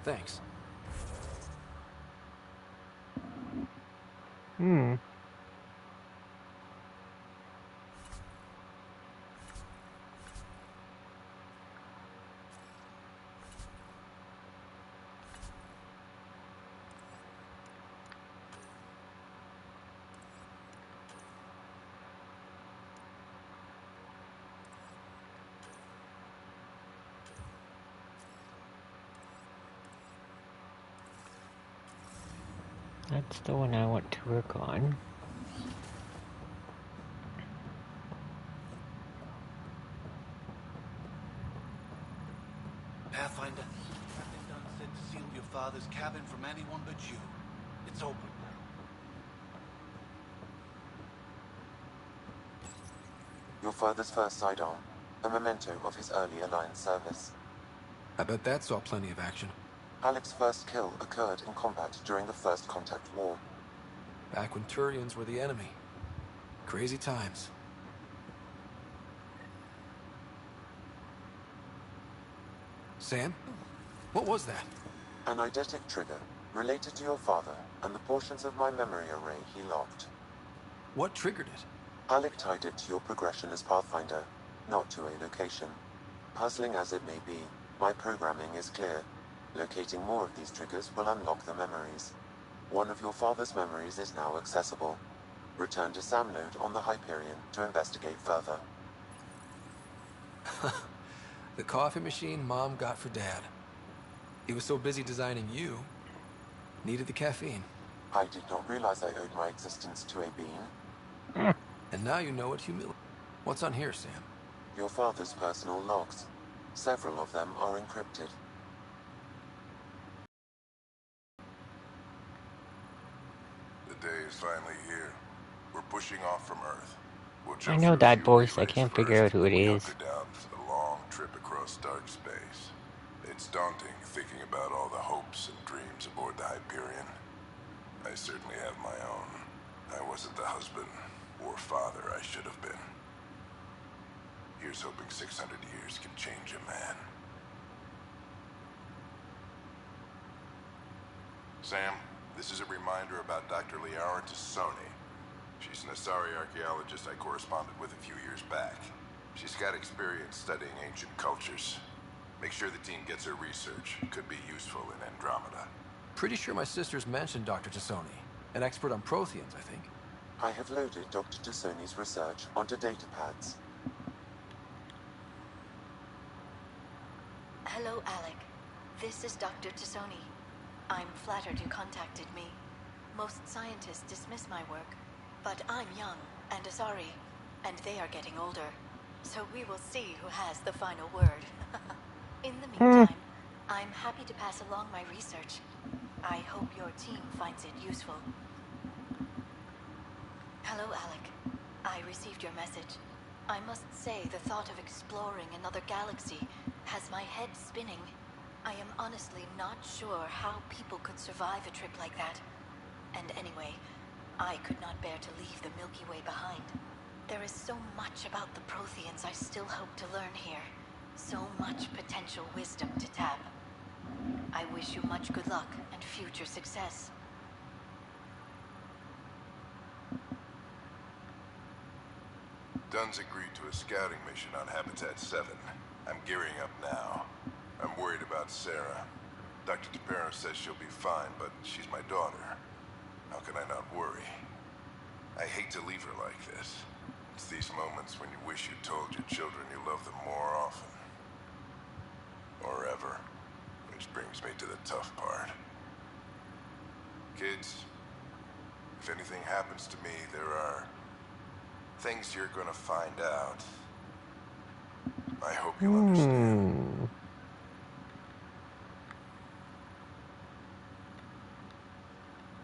Thanks. That's the one I want to work on. Pathfinder, nothing done since sealed your father's cabin from anyone but you. It's open. Your father's first sidearm, a memento of his early Alliance service. I bet that saw plenty of action. Alec's first kill occurred in combat during the First Contact War. Back when Turians were the enemy. Crazy times. Sam? What was that? An eidetic trigger, related to your father, and the portions of my memory array he locked. What triggered it? Alec tied it to your progression as Pathfinder, not to a location. Puzzling as it may be, my programming is clear. Locating more of these triggers will unlock the memories. One of your father's memories is now accessible. Return to Sam node on the Hyperion to investigate further. The coffee machine Mom got for Dad. He was so busy designing you, needed the caffeine. I did not realize I owed my existence to a being. And now you know what humility. What's on here, Sam? Your father's personal logs. Several of them are encrypted. The day is finally here. We're pushing off from Earth. We'll I know that voice. I can't figure out who it is. Down for the long trip across dark space. It's daunting thinking about all the hopes and dreams aboard the Hyperion. I certainly have my own. I wasn't the husband or father I should have been. Here's hoping 600 years can change a man. Sam, this is a reminder about Dr. Liara Tassoni. She's an Asari archaeologist I corresponded with a few years back. She's got experience studying ancient cultures. Make sure the team gets her research. Could be useful in Andromeda. Pretty sure my sister's mentioned Dr. Tassoni. An expert on Protheans, I think. I have loaded Dr. Tassoni's research onto datapads. Hello, Alec. This is Dr. Tassoni. I'm flattered you contacted me. Most scientists dismiss my work, but I'm young and Asari, and they are getting older. So we will see who has the final word. In the meantime, I'm happy to pass along my research. I hope your team finds it useful. Hello, Alec. I received your message. I must say the thought of exploring another galaxy has my head spinning. I am honestly not sure how people could survive a trip like that. And anyway, I could not bear to leave the Milky Way behind. There is so much about the Protheans I still hope to learn here. So much potential wisdom to tap. I wish you much good luck and future success. Dunn's agreed to a scouting mission on Habitat 7. I'm gearing up now. I'm worried about Sarah. Dr. DePero says she'll be fine, but she's my daughter. How can I not worry? I hate to leave her like this. It's these moments when you wish you told your children you love them more often. Or ever. Which brings me to the tough part. Kids, if anything happens to me, there are things you're gonna find out. I hope you'll understand.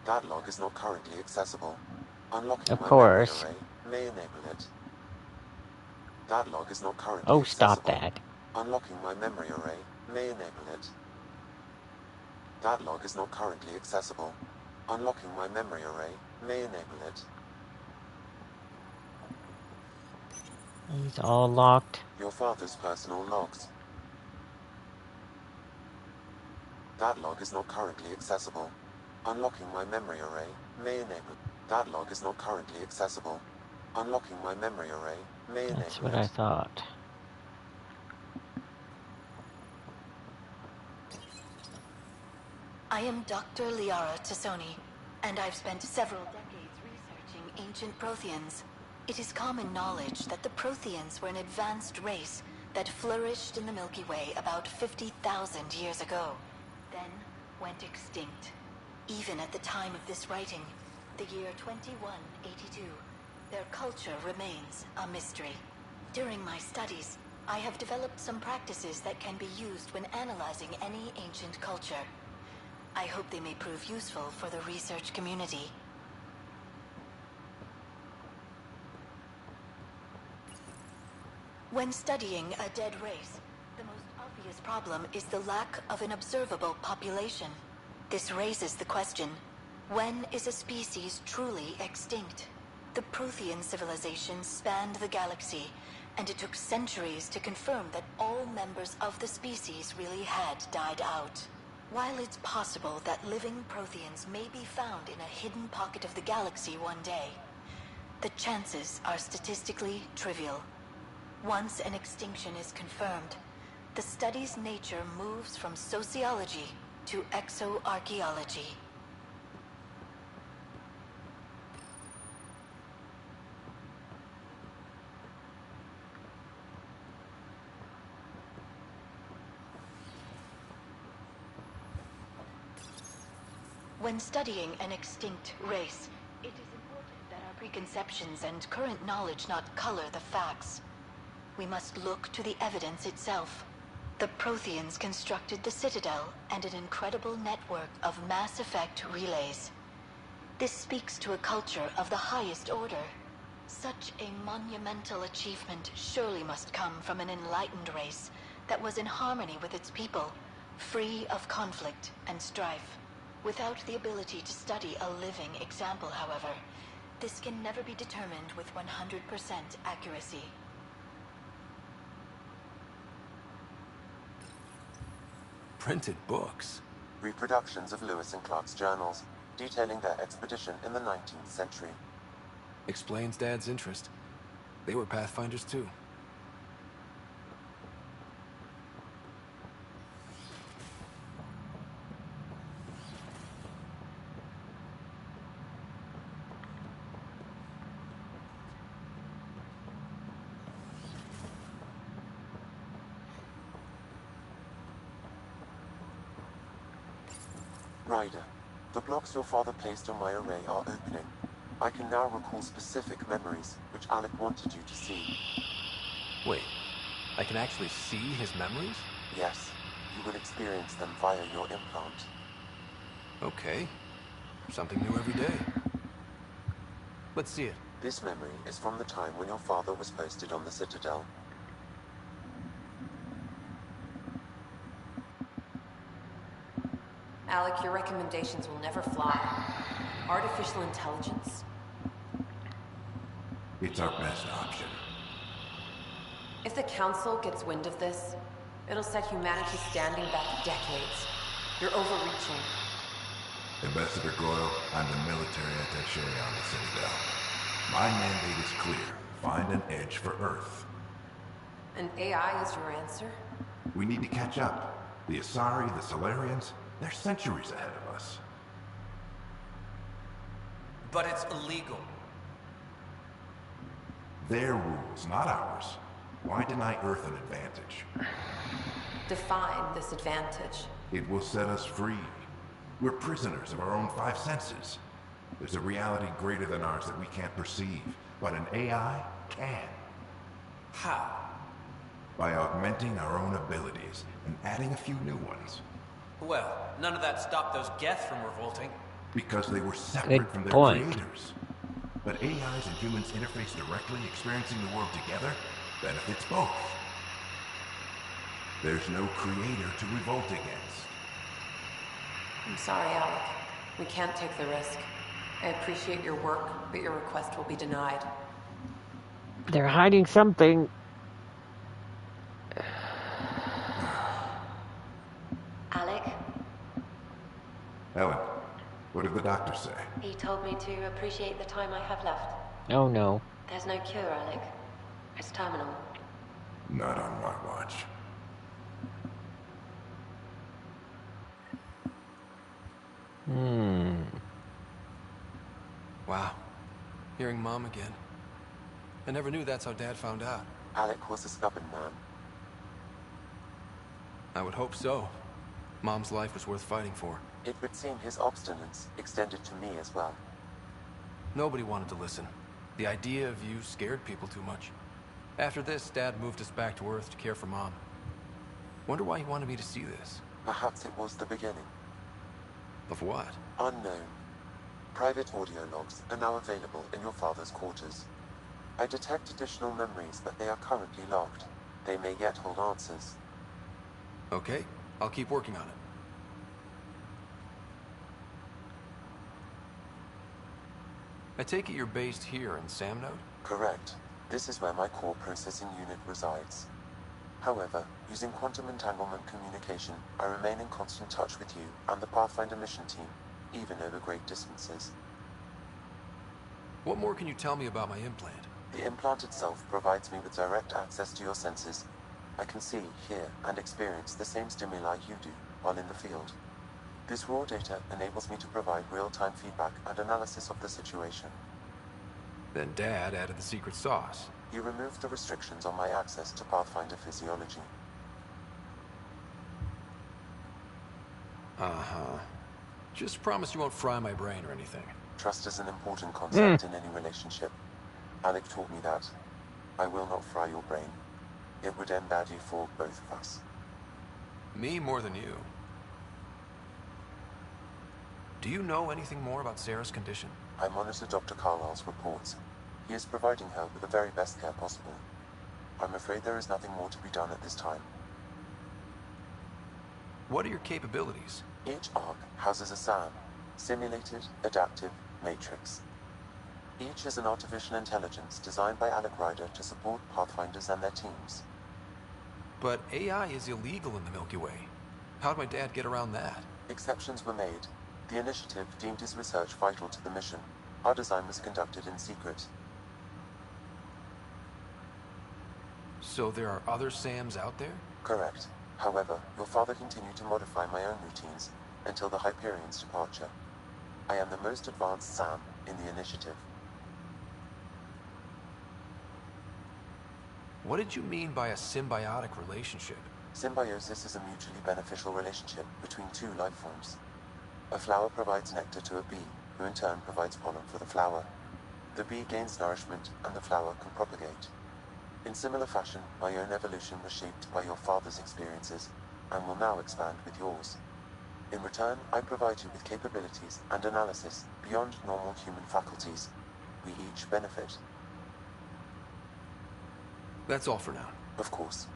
That log is not currently accessible. Unlocking Of my course. memory array may enable it. That log is not currently Oh, accessible. stop that. Unlocking my memory array may enable it. That log is not currently accessible. Unlocking my memory array may enable it. He's all locked. Your father's personal logs. That log is not currently accessible. Unlocking my memory array may enable. That log is not currently accessible. Unlocking my memory array may enable. That's what I thought. I am Dr. Liara Tassoni, and I've spent several decades researching ancient Protheans. It is common knowledge that the Protheans were an advanced race that flourished in the Milky Way about 50,000 years ago, then went extinct. Even at the time of this writing, the year 2182, their culture remains a mystery. During my studies, I have developed some practices that can be used when analyzing any ancient culture. I hope they may prove useful for the research community. When studying a dead race, the most obvious problem is the lack of an observable population. This raises the question, when is a species truly extinct? The Prothean civilization spanned the galaxy, and it took centuries to confirm that all members of the species really had died out. While it's possible that living Protheans may be found in a hidden pocket of the galaxy one day, the chances are statistically trivial. Once an extinction is confirmed, the study's nature moves from sociology to exoarchaeology. When studying an extinct race, it is important that our preconceptions and current knowledge not color the facts. We must look to the evidence itself. The Protheans constructed the Citadel and an incredible network of mass effect relays. This speaks to a culture of the highest order. Such a monumental achievement surely must come from an enlightened race that was in harmony with its people, free of conflict and strife. Without the ability to study a living example, however, this can never be determined with 100% accuracy. Printed books? Reproductions of Lewis and Clark's journals, detailing their expedition in the 19th century. Explains Dad's interest. They were Pathfinders too. Ryder, the blocks your father placed on my array are opening. I can now recall specific memories, which Alec wanted you to see. Wait, I can actually see his memories? Yes, you will experience them via your implant. Okay. Something new every day. Let's see it. This memory is from the time when your father was posted on the Citadel. Alec, your recommendations will never fly. Artificial intelligence? It's our best option. If the Council gets wind of this, it'll set humanity standing back decades. You're overreaching. Ambassador Goyle, I'm the military attaché on the Citadel. My mandate is clear. Find an edge for Earth. And AI is your answer? We need to catch up. The Asari, the Solarians, they're centuries ahead of us. But it's illegal. Their rules, not ours. Why deny Earth an advantage? Define this advantage. It will set us free. We're prisoners of our own five senses. There's a reality greater than ours that we can't perceive, but an AI can. How? By augmenting our own abilities and adding a few new ones. Well, none of that stopped those Geth from revolting. Because they were separate from their creators. But AIs and humans interface directly, experiencing the world together, benefits both. There's no creator to revolt against. I'm sorry, Alec. We can't take the risk. I appreciate your work, but your request will be denied. They're hiding something. Alec? Ellen, what did the doctor say? He told me to appreciate the time I have left. Oh no. There's no cure, Alec. It's terminal. Not on my watch. Wow. Hearing Mom again. I never knew that's how Dad found out. Alec was a stubborn man. I would hope so. Mom's life was worth fighting for. It would seem his obstinance extended to me as well. Nobody wanted to listen. The idea of you scared people too much. After this, Dad moved us back to Earth to care for Mom. Wonder why he wanted me to see this. Perhaps it was the beginning. Of what? Unknown. Private audio logs are now available in your father's quarters. I detect additional memories, but they are currently locked. They may yet hold answers. Okay, I'll keep working on it. I take it you're based here in Samnode? Correct. This is where my core processing unit resides. However, using quantum entanglement communication, I remain in constant touch with you and the Pathfinder mission team, even over great distances. What more can you tell me about my implant? The implant itself provides me with direct access to your senses. I can see, hear, and experience the same stimuli you do while in the field. This raw data enables me to provide real-time feedback and analysis of the situation. Then Dad added the secret sauce. He removed the restrictions on my access to Pathfinder physiology. Uh-huh. Just promise you won't fry my brain or anything. Trust is an important concept in any relationship. Alec taught me that. I will not fry your brain. It would end badly for both of us. Me more than you. Do you know anything more about Sarah's condition? I monitor Dr. Carlisle's reports. He is providing her with the very best care possible. I'm afraid there is nothing more to be done at this time. What are your capabilities? Each arc houses a SAM, Simulated Adaptive Matrix. Each is an artificial intelligence designed by Alec Ryder to support Pathfinders and their teams. But AI is illegal in the Milky Way. How'd my dad get around that? Exceptions were made. The initiative deemed his research vital to the mission. Our design was conducted in secret. So there are other SAMs out there? Correct. However, your father continued to modify my own routines until the Hyperion's departure. I am the most advanced SAM in the initiative. What did you mean by a symbiotic relationship? Symbiosis is a mutually beneficial relationship between two life forms. A flower provides nectar to a bee, who in turn provides pollen for the flower. The bee gains nourishment, and the flower can propagate. In similar fashion, my own evolution was shaped by your father's experiences, and will now expand with yours. In return, I provide you with capabilities and analysis beyond normal human faculties. We each benefit. That's all for now. Of course.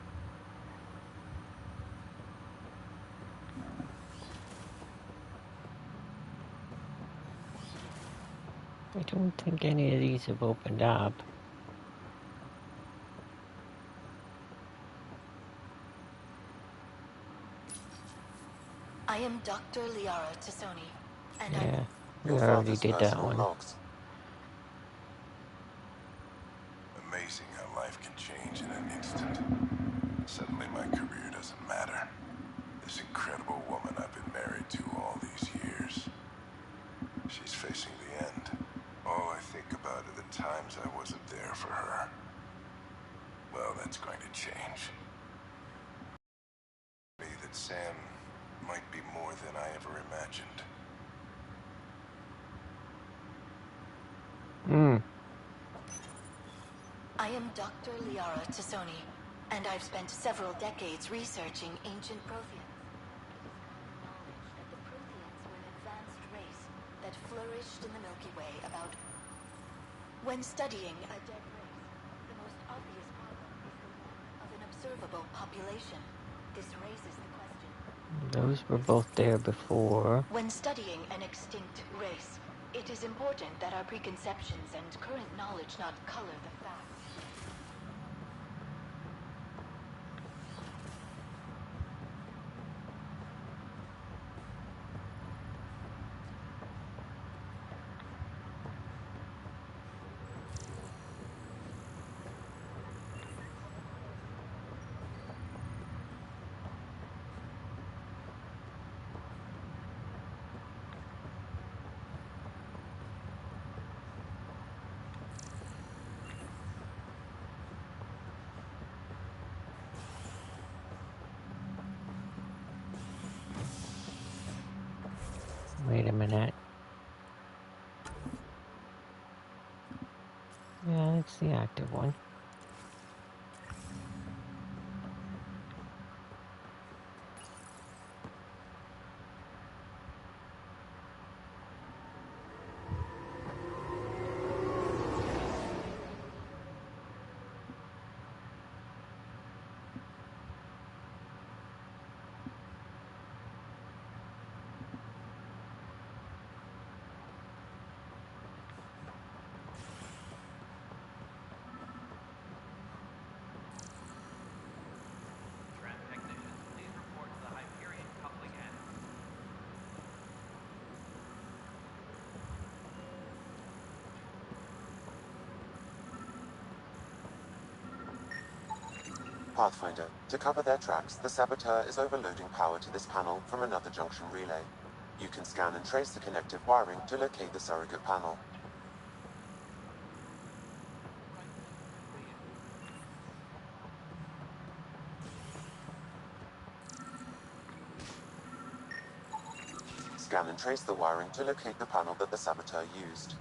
I don't think any of these have opened up. I am Dr. Liara Tassoni, and Yeah, we Your already father's did that personal one. logs. Amazing how life can change in an instant. Suddenly my career doesn't matter. This incredible woman I've been married to all these years. She's facing the end. All I think about are the times I wasn't there for her. Well, that's going to change. That Sam might be more than I ever imagined. I am Dr. Liara Tassoni, and I've spent several decades researching ancient Protheans. Knowledge that the Protheans were an advanced race that flourished in the Milky Way about... When studying a dead race, the most obvious problem is the lack of an observable population. This raises the question... Those were both there before. When studying an extinct race, it is important that our preconceptions and current knowledge not color the facts. Wait a minute. Yeah, it's the active one. Pathfinder, to cover their tracks, the saboteur is overloading power to this panel from another junction relay. You can scan and trace the connective wiring to locate the surrogate panel. Scan and trace the wiring to locate the panel that the saboteur used.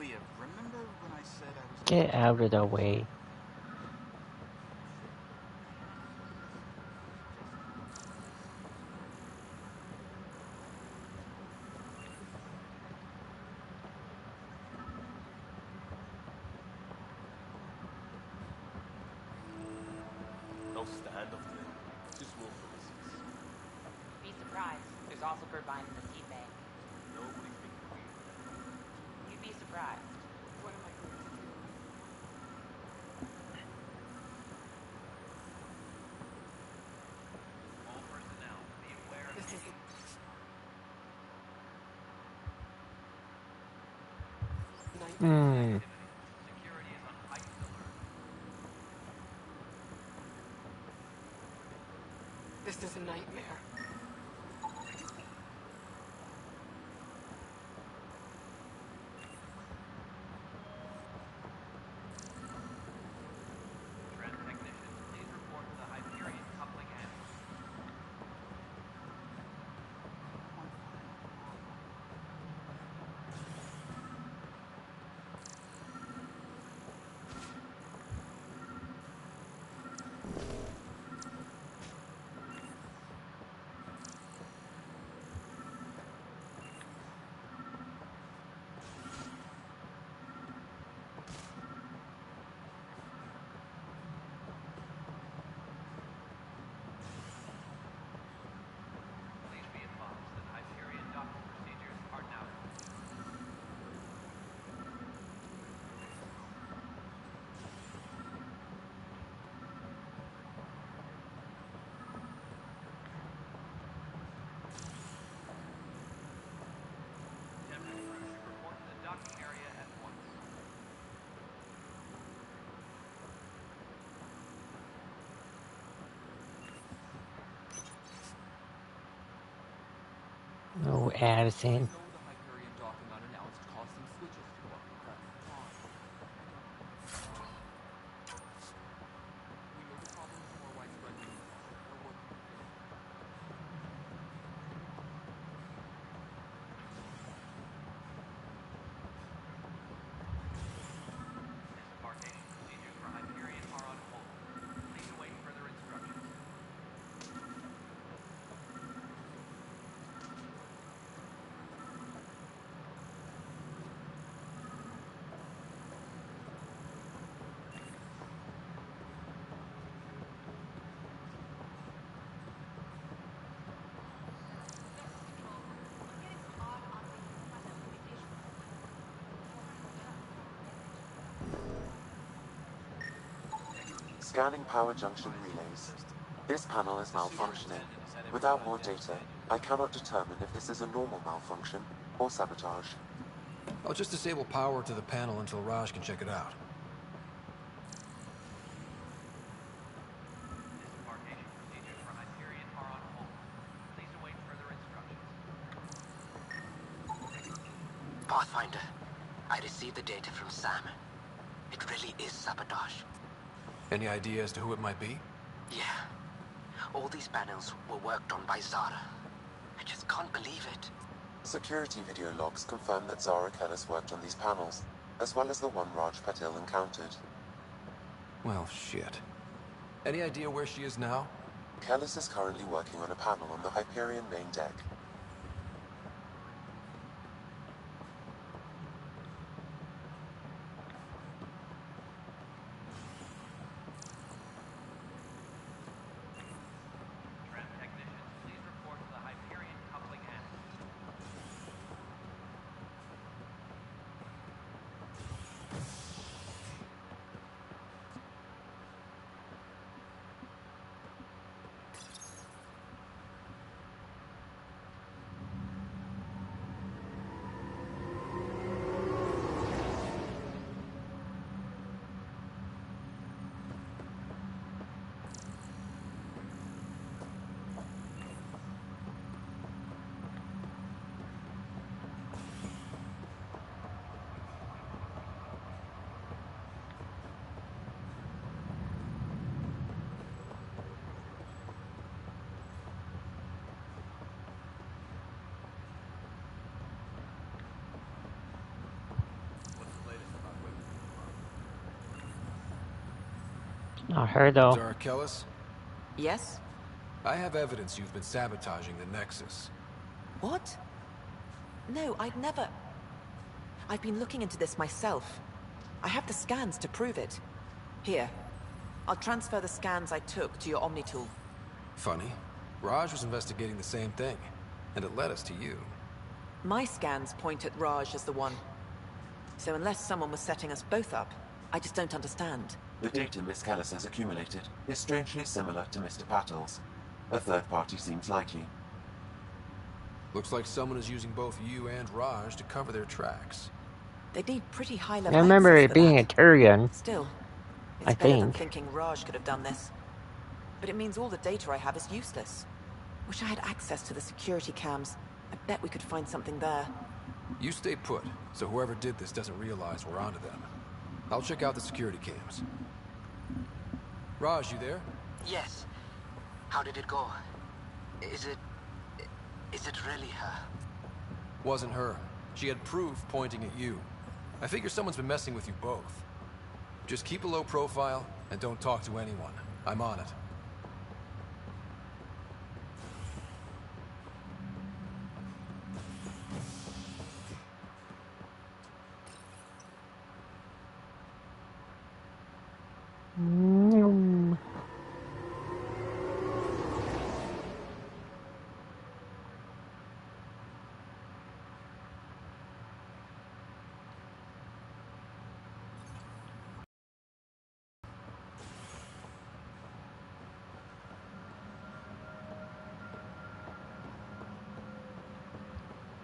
Leah, remember when I said I was... Get out of the way. No standoff today. Just willful laziness. Be surprised. There's also Burbine in the seed bank. Nobody's being weird. You'd be surprised. What am I going to do? All personnel, be aware of... This is... Hmm. Security is on heightened alert. This is a nightmare. Trend technicians, please report to the Hyperion coupling end. Please be advised that Hyperion docking procedures are now... Tempest crew should report to the docking area at once. Oh, Addison. Know the Hyperion docking unannounced caused some switches to go up and press. We know the problem is more widespread than we thought. We're working to fix it. Disembarkation procedures for Hyperion are on hold. Please await further instructions. Scanning power junction relays. This panel is malfunctioning. Without more data, I cannot determine if this is a normal malfunction or sabotage. I'll just disable power to the panel until Raj can check it out. Disembarkation procedures for Hyperion are on hold. Please await further instructions. Pathfinder, I received the data from Sam. It really is sabotage. Any idea as to who it might be? Yeah. All these panels were worked on by Zara. I just can't believe it. Security video logs confirm that Zara Kellis worked on these panels, as well as the one Raj Patil encountered. Well, shit. Any idea where she is now? Kellis is currently working on a panel on the Hyperion main deck. Trend technicians, please report to the Hyperion coupling end. Not her, though. Zara Kellis? Yes? I have evidence you've been sabotaging the Nexus. What? No, I'd never... I've been looking into this myself. I have the scans to prove it. Here. I'll transfer the scans I took to your Omni tool. Funny. Raj was investigating the same thing, and it led us to you. My scans point at Raj as the one. So unless someone was setting us both up, I just don't understand. The data Miss Kellis has accumulated is strangely similar to Mr. Patel's. A third party seems likely. Looks like someone is using both you and Raj to cover their tracks. They need pretty high-level I remember access it for being that. a Turian. Still, it's I better than think. thinking Raj could have done this. But it means all the data I have is useless. Wish I had access to the security cams. I bet we could find something there. You stay put, so whoever did this doesn't realize we're onto them. I'll check out the security cams. Raj, you there? Yes. How did it go? Is it really her? Wasn't her. She had proof pointing at you. I figure someone's been messing with you both. Just keep a low profile and don't talk to anyone. I'm on it.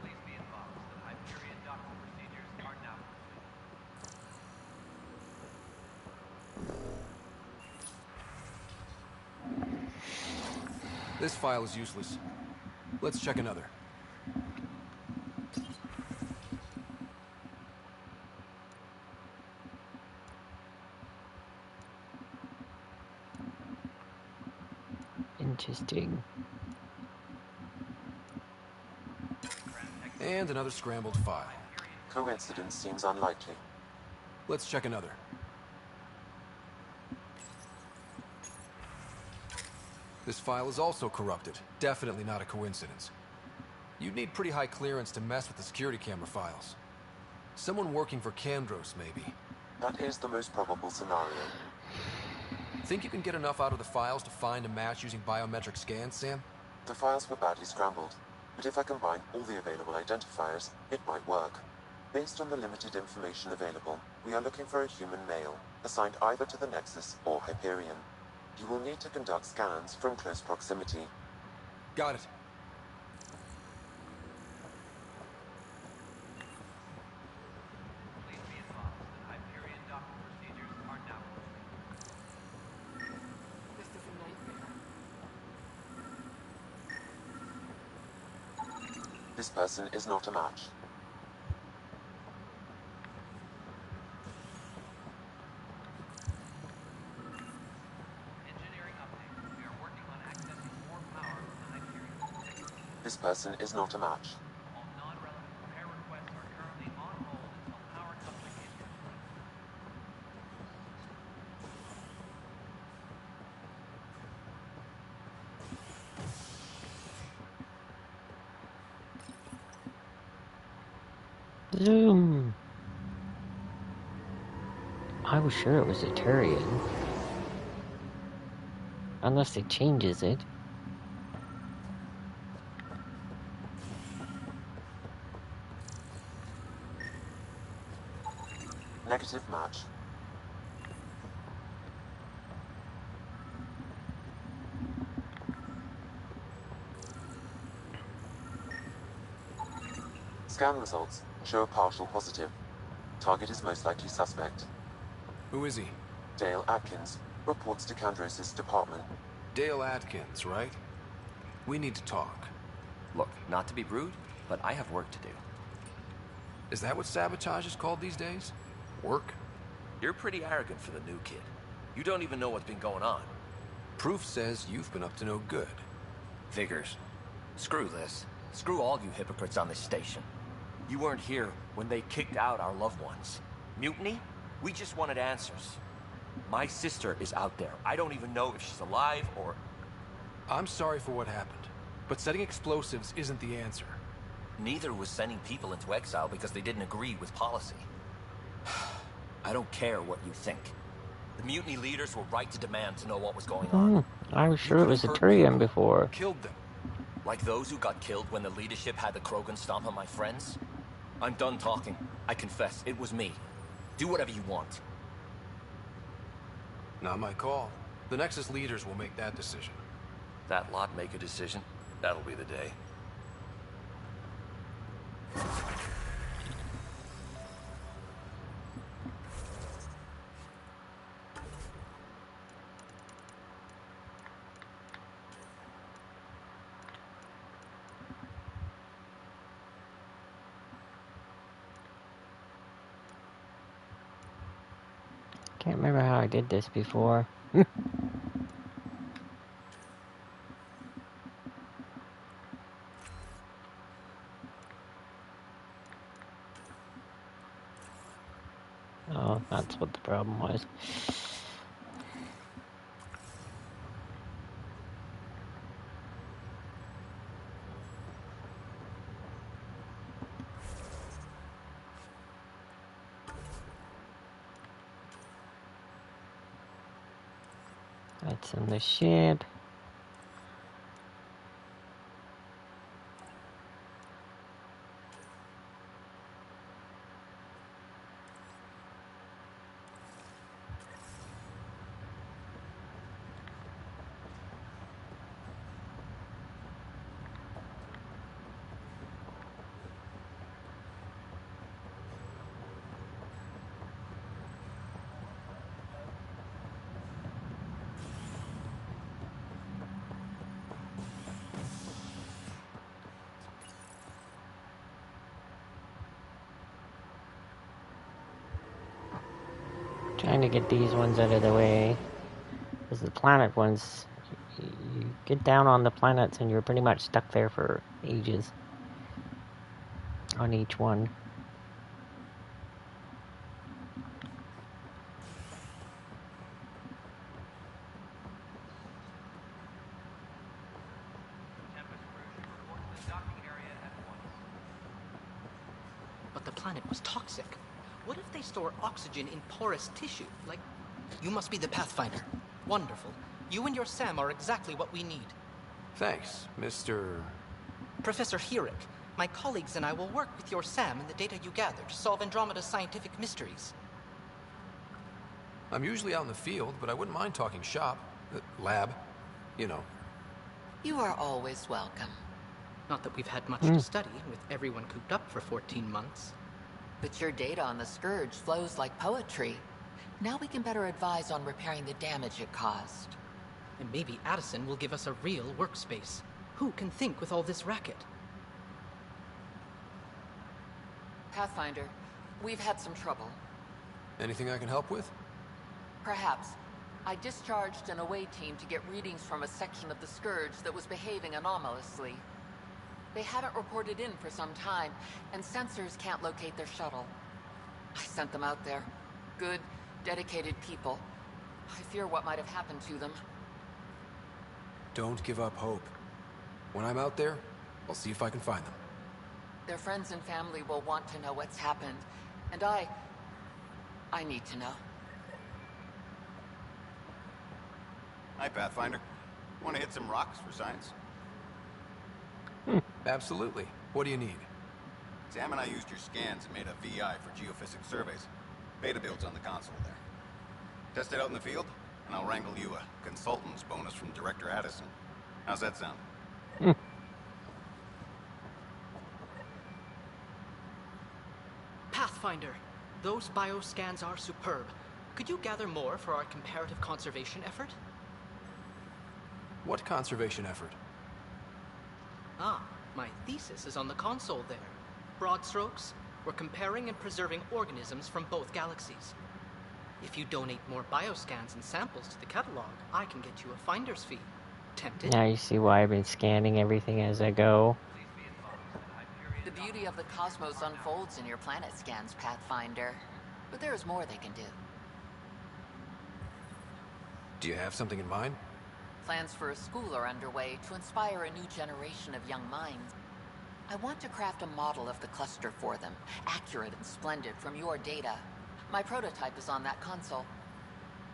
Please be advised that Hyperion docking procedures are now complete. This file is useless. Let's check another. Interesting. And another scrambled file. Coincidence seems unlikely. Let's check another. This file is also corrupted. Definitely not a coincidence. You'd need pretty high clearance to mess with the security camera files. Someone working for Kandros, maybe. That is the most probable scenario. Think you can get enough out of the files to find a match using biometric scans, Sam? The files were badly scrambled, but if I combine all the available identifiers, it might work. Based on the limited information available, we are looking for a human male, assigned either to the Nexus or Hyperion. You will need to conduct scans from close proximity. Got it. Please be advised that Hyperion docking procedures are now complete. This is a nightmare. This person is not a match. Engineering update. We are working on accessing more power from the Hyperion. This person is not a match. All non-relevant repair requests are currently on hold until power coupling is complete. Zoom. I was sure it was a Turian. Unless it changes it. Negative match. Scan results show a partial positive. Target is most likely suspect. Who is he? Dale Atkins reports to Kandros' department. Dale Atkins, right? We need to talk. Look, not to be rude, but I have work to do. Is that what sabotage is called these days? Work? You're pretty arrogant for the new kid. You don't even know what's been going on. Proof says you've been up to no good. Figures. Screw this. Screw all you hypocrites on this station. You weren't here when they kicked out our loved ones. Mutiny? We just wanted answers. My sister is out there. I don't even know if she's alive or... I'm sorry for what happened, but setting explosives isn't the answer. Neither was sending people into exile because they didn't agree with policy. I don't care what you think. The mutiny leaders were right to demand to know what was going on. I was sure it was a Turian before. Killed them. Like those who got killed when the leadership had the Krogan stomp on my friends? I'm done talking. I confess, it was me. Do whatever you want. Not my call. The Nexus leaders will make that decision. That lot make a decision. That'll be the day. Can't remember how I did this before. Oh, that's what the problem was. That's in the ship. Trying to get these ones out of the way. Because the planet ones, you get down on the planets and you're pretty much stuck there for ages. On each one. But the planet was toxic. What if they store oxygen in porous tissue? Like, you must be the Pathfinder. Wonderful. You and your Sam are exactly what we need. Thanks, Mr... Professor Herrick. My colleagues and I will work with your Sam and the data you gather to solve Andromeda's scientific mysteries. I'm usually out in the field, but I wouldn't mind talking shop. Lab. You know. You are always welcome. Not that we've had much to study, with everyone cooped up for 14 months. But your data on the Scourge flows like poetry. Now we can better advise on repairing the damage it caused. And maybe Addison will give us a real workspace. Who can think with all this racket? Pathfinder, we've had some trouble. Anything I can help with? Perhaps. I discharged an away team to get readings from a section of the Scourge that was behaving anomalously. They haven't reported in for some time, and sensors can't locate their shuttle. I sent them out there. Good, dedicated people. I fear what might have happened to them. Don't give up hope. When I'm out there, I'll see if I can find them. Their friends and family will want to know what's happened, and I need to know. Hi, Pathfinder. Want to hit some rocks for science? Absolutely. What do you need? Sam and I used your scans and made a VI for geophysics surveys. Beta builds on the console there. Test it out in the field, and I'll wrangle you a consultant's bonus from Director Addison. How's that sound? Pathfinder, those bioscans are superb. Could you gather more for our comparative conservation effort? What conservation effort? Ah, my thesis is on the console there. Broad strokes, we're comparing and preserving organisms from both galaxies. If you donate more bioscans and samples to the catalog, I can get you a finder's fee. Tempted? Now you see why I've been scanning everything as I go. The beauty of the cosmos unfolds in your planet scans, Pathfinder. But there is more they can do. Do you have something in mind? Plans for a school are underway to inspire a new generation of young minds. I want to craft a model of the cluster for them, accurate and splendid from your data. My prototype is on that console.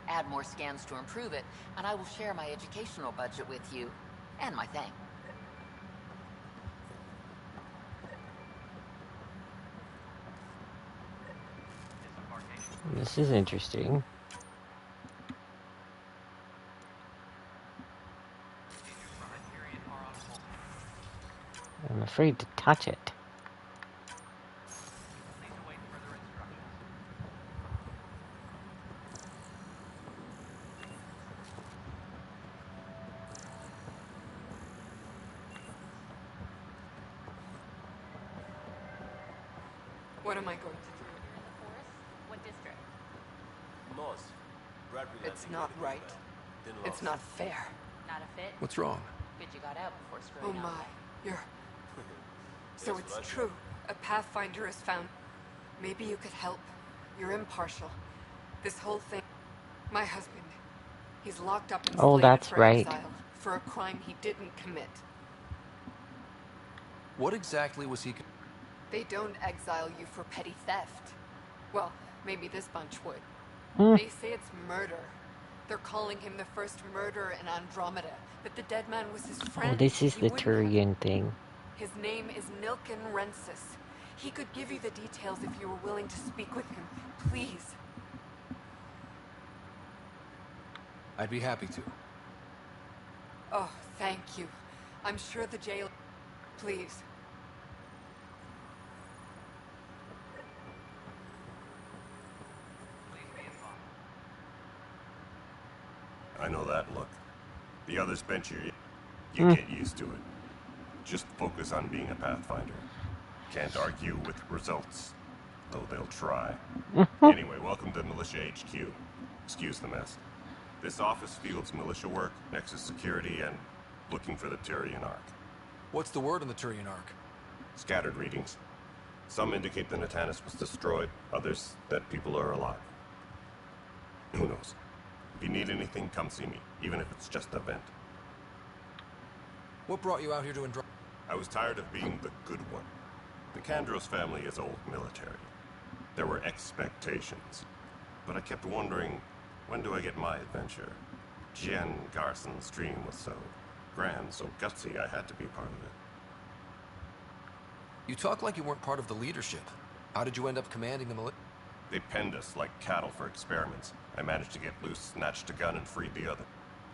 Add more scans to improve it, and I will share my educational budget with you, and my thanks. This is interesting. I'm afraid to touch it. What am I going to do? What district? It's not right. It's not fair. Not a fit? What's wrong? Good you got out before Oh screwing up. my, you're... So it's true. A Pathfinder is found. Maybe you could help. You're impartial. This whole thing... My husband. He's locked up and Oh, slated that's for right. exile for a crime he didn't commit. What exactly was he... They don't exile you for petty theft. Well, maybe this bunch would. Hmm. They say it's murder. They're calling him the first murderer in Andromeda, but the dead man was his friend. Oh, this is He the wouldn't have- Turian thing. His name is Nilken Rensis. He could give you the details if you were willing to speak with him. Please. I'd be happy to. Oh, thank you. I'm sure the jail... Please. I know that look. The others bench you get used to it. Just focus on being a Pathfinder. Can't argue with results, though they'll try. Anyway, welcome to Militia HQ. Excuse the mess. This office fields militia work, Nexus security, and looking for the Turian Ark. What's the word on the Turian Ark? Scattered readings. Some indicate the Natanus was destroyed, others that people are alive. Who knows? If you need anything, come see me, even if it's just a vent. What brought you out here to Andromeda? I was tired of being the good one. The Kandros family is old military. There were expectations. But I kept wondering, when do I get my adventure? Jen Garson's dream was so grand, so gutsy, I had to be part of it. You talk like you weren't part of the leadership. How did you end up commanding the militia? They penned us like cattle for experiments. I managed to get loose, snatched a gun, and freed the other.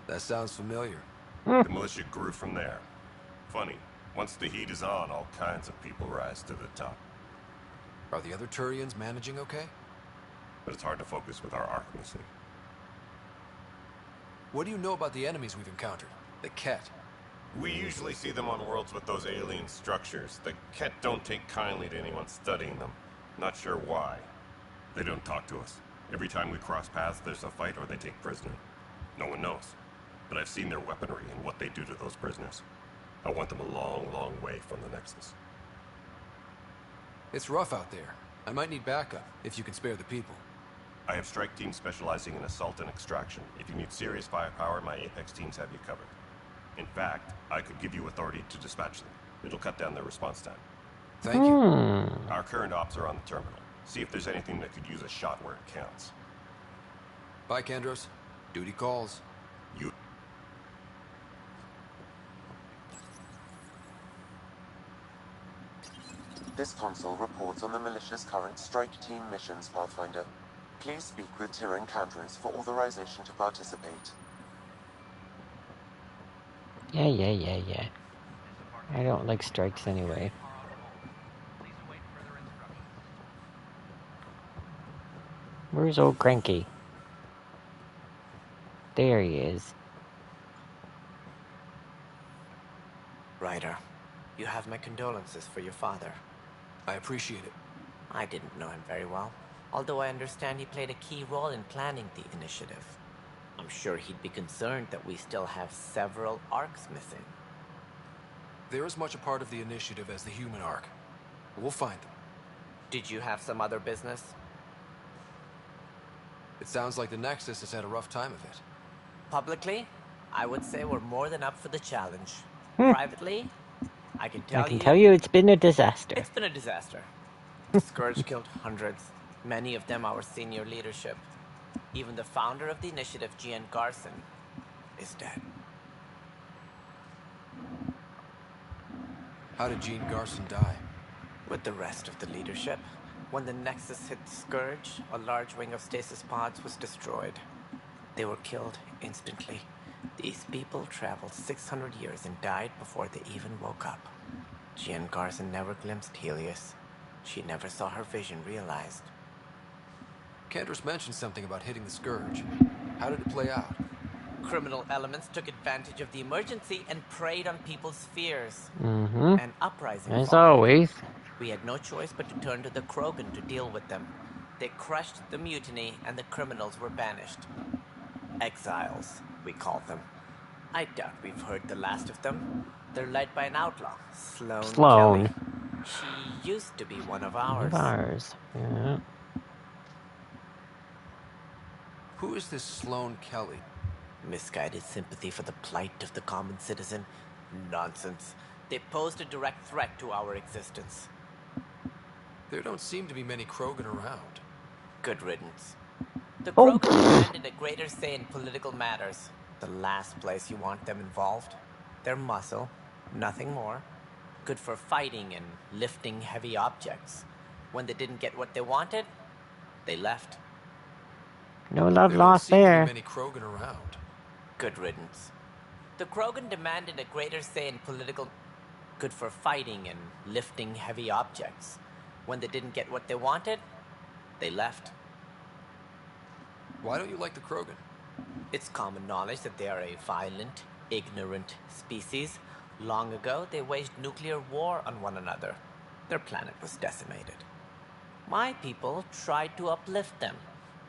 That sounds familiar. The militia grew from there. Funny, once the heat is on, all kinds of people rise to the top. Are the other Turians managing okay? But it's hard to focus with our Ark missing. What do you know about the enemies we've encountered? The Ket. We usually see them on worlds with those alien structures. The Ket don't take kindly to anyone studying them. Not sure why. They don't talk to us. Every time we cross paths, there's a fight or they take prisoner. No one knows. But I've seen their weaponry and what they do to those prisoners. I want them a long, long way from the Nexus. It's rough out there. I might need backup, if you can spare the people. I have strike teams specializing in assault and extraction. If you need serious firepower, my Apex teams have you covered. In fact, I could give you authority to dispatch them. It'll cut down their response time. Thank you. Our current ops are on the terminal. See if there's anything that could use a shot where it counts. Bye, Kandros. Duty calls. You... This console reports on the militia's current strike team missions, Pathfinder. Please speak with Tyrion Kandros for authorization to participate. Yeah. I don't like strikes anyway. Where's old Cranky? There he is. Ryder, you have my condolences for your father. I appreciate it. I didn't know him very well, although I understand he played a key role in planning the initiative. I'm sure he'd be concerned that we still have several arcs missing. They're as much a part of the initiative as the human Ark. We'll find them. Did you have some other business? It sounds like the Nexus has had a rough time of it. Publicly, I would say we're more than up for the challenge. Hmm. Privately, I can I tell can you... tell you it's been a disaster. It's been a disaster. The Scourge killed hundreds, many of them our senior leadership. Even the founder of the initiative, Gian Garson, is dead. How did Gene Garson die? With the rest of the leadership. When the Nexus hit the Scourge, a large wing of stasis pods was destroyed. They were killed instantly. These people traveled 600 years and died before they even woke up. Gian Garson never glimpsed Helios. She never saw her vision realized. Cantor's mentioned something about hitting the Scourge. How did it play out? Criminal elements took advantage of the emergency and preyed on people's fears. Mm-hmm. An uprising As followed. always. We had no choice but to turn to the Krogan to deal with them. They crushed the mutiny and the criminals were banished. Exiles, we called them. I doubt we've heard the last of them. They're led by an outlaw, Sloane Kelly. She used to be one of ours. Yeah. Who is this Sloane Kelly? Misguided sympathy for the plight of the common citizen? Nonsense. They posed a direct threat to our existence. There don't seem to be many Krogan around. Good riddance. The Krogan demanded a greater say in political matters. The last place you want them involved. Their muscle, nothing more. Good for fighting and lifting heavy objects. When they didn't get what they wanted, they left. No love lost there. There don't seem to be many Krogan around. Good riddance. The Krogan demanded a greater say in political... Good for fighting and lifting heavy objects. When they didn't get what they wanted, they left. Why don't you like the Krogan? It's common knowledge that they are a violent, ignorant species. Long ago, they waged nuclear war on one another. Their planet was decimated. My people tried to uplift them,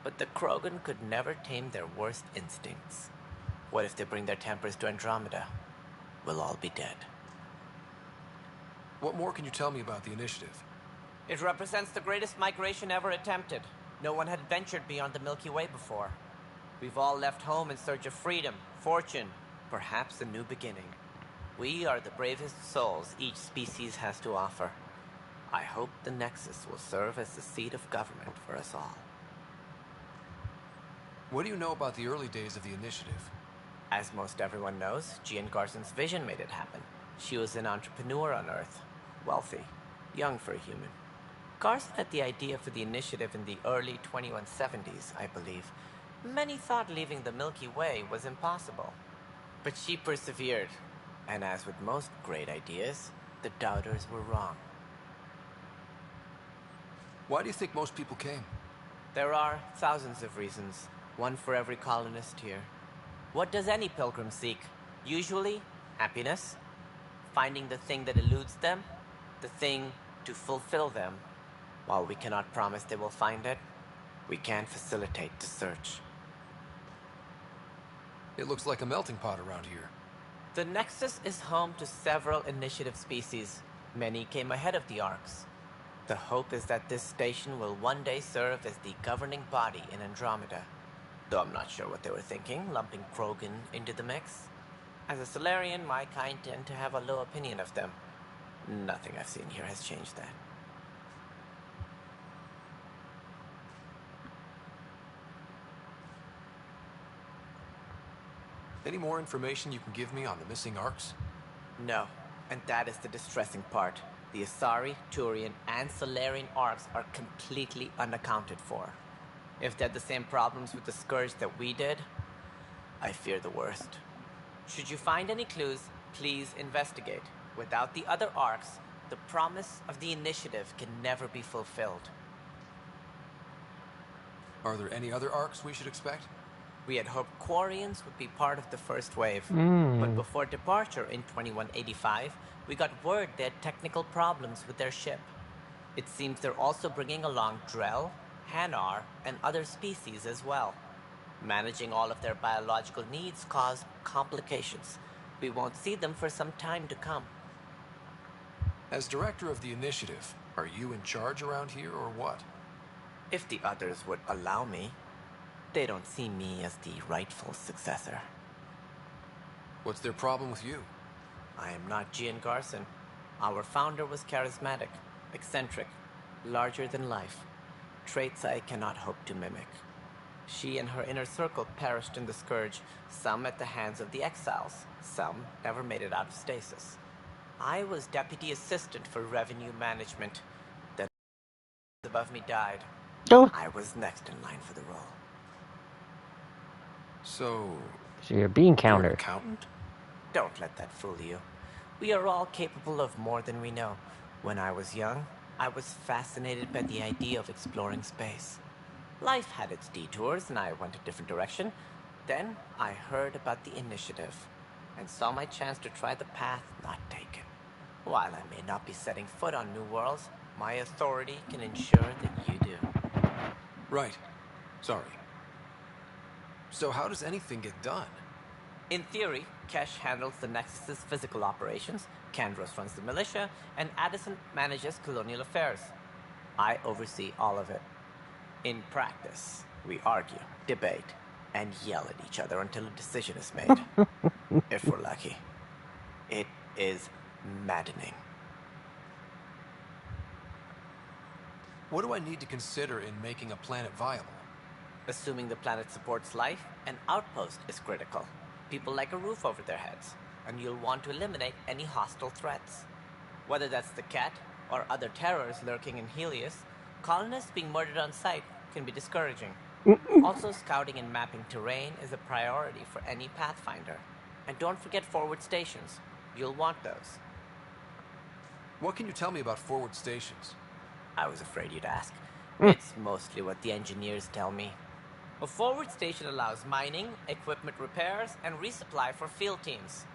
but the Krogan could never tame their worst instincts. What if they bring their tempers to Andromeda? We'll all be dead. What more can you tell me about the initiative? It represents the greatest migration ever attempted. No one had ventured beyond the Milky Way before. We've all left home in search of freedom, fortune, perhaps a new beginning. We are the bravest souls each species has to offer. I hope the Nexus will serve as the seat of government for us all. What do you know about the early days of the initiative? As most everyone knows, Gian Garson's vision made it happen. She was an entrepreneur on Earth. Wealthy. Young for a human. Garson had the idea for the initiative in the early 2170s, I believe. Many thought leaving the Milky Way was impossible. But she persevered. And as with most great ideas, the doubters were wrong. Why do you think most people came? There are thousands of reasons, one for every colonist here. What does any pilgrim seek? Usually, happiness. Finding the thing that eludes them, the thing to fulfill them. While we cannot promise they will find it, we can facilitate the search. It looks like a melting pot around here. The Nexus is home to several initiative species. Many came ahead of the Arks. The hope is that this station will one day serve as the governing body in Andromeda. Though I'm not sure what they were thinking, lumping Krogan into the mix. As a Solarian, my kind tend to have a low opinion of them. Nothing I've seen here has changed that. Any more information you can give me on the missing Arks? No, and that is the distressing part. The Asari, Turian, and Solarian Arks are completely unaccounted for. If they had the same problems with the Scourge that we did, I fear the worst. Should you find any clues, please investigate. Without the other Arks, the promise of the initiative can never be fulfilled. Are there any other Arks we should expect? We had hoped Quarians would be part of the first wave. But before departure in 2185, we got word they had technical problems with their ship. It seems they're also bringing along Drell, Hanar, and other species as well. Managing all of their biological needs caused complications. We won't see them for some time to come. As director of the initiative, are you in charge around here or what? If the others would allow me. They don't see me as the rightful successor. What's their problem with you? I am not Gian Garson. Our founder was charismatic, eccentric, larger than life. Traits I cannot hope to mimic. She and her inner circle perished in the Scourge, some at the hands of the Exiles, some never made it out of stasis. I was deputy assistant for revenue management. Then above me died. Oh. I was next in line for the role. So you're a bean counter. You're an accountant? Don't let that fool you. We are all capable of more than we know. When I was young, I was fascinated by the idea of exploring space. Life had its detours, and I went a different direction. Then I heard about the initiative, and saw my chance to try the path not taken. While I may not be setting foot on new worlds, my authority can ensure that you do. Right. Sorry. So how does anything get done? In theory, Kesh handles the Nexus's physical operations, Kandros runs the militia, and Addison manages colonial affairs. I oversee all of it. In practice, we argue, debate, and yell at each other until a decision is made. If we're lucky. It is maddening. What do I need to consider in making a planet viable? Assuming the planet supports life, an outpost is critical. People like a roof over their heads, and you'll want to eliminate any hostile threats. Whether that's the cat or other terrors lurking in Helios, colonists being murdered on sight can be discouraging. Also, scouting and mapping terrain is a priority for any Pathfinder. And don't forget forward stations. You'll want those. What can you tell me about forward stations? I was afraid you'd ask. It's mostly what the engineers tell me. A forward station allows mining, equipment repairs, and resupply for field teams.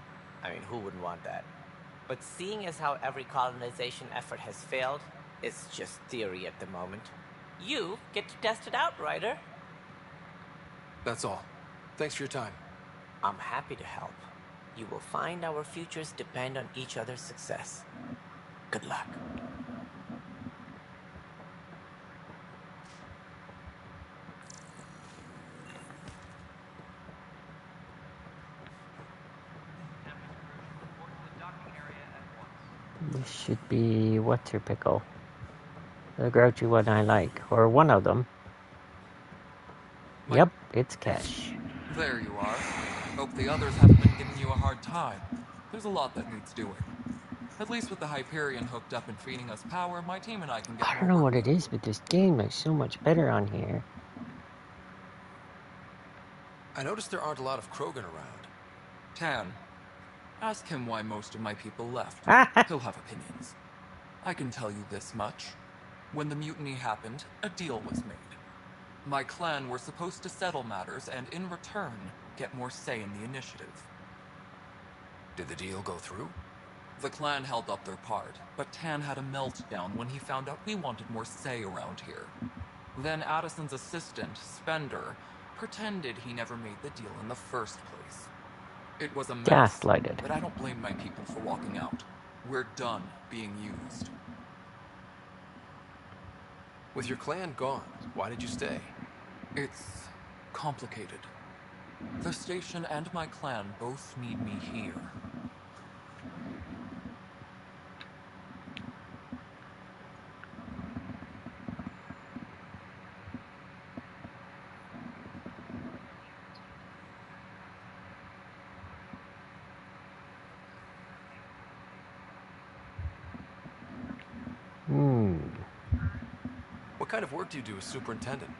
I mean, who wouldn't want that? But seeing as how every colonization effort has failed, it's just theory at the moment. You get to test it out, Ryder. That's all. Thanks for your time. I'm happy to help. You will find our futures depend on each other's success. Good luck. This should be what's her pickle? The grouchy one I like, or one of them. Yep, it's Kesh. There you are. Hope the others haven't been giving you a hard time. There's a lot that needs doing. At least with the Hyperion hooked up and feeding us power, my team and I can get I don't know what it is, but this game looks so much better on here. I noticed there aren't a lot of Krogan around. Tan, ask him why most of my people left. He'll have opinions. I can tell you this much. When the mutiny happened, a deal was made. My clan were supposed to settle matters and, in return, get more say in the initiative. Did the deal go through? The clan held up their part, but Tan had a meltdown when he found out we wanted more say around here. Then Addison's assistant, Spender, pretended he never made the deal in the first place. It was a mess, Gaslighted. but I don't blame my people for walking out. We're done being used. With your clan gone, why did you stay? It's complicated. The station and my clan both need me here. What kind of work do you do as superintendent?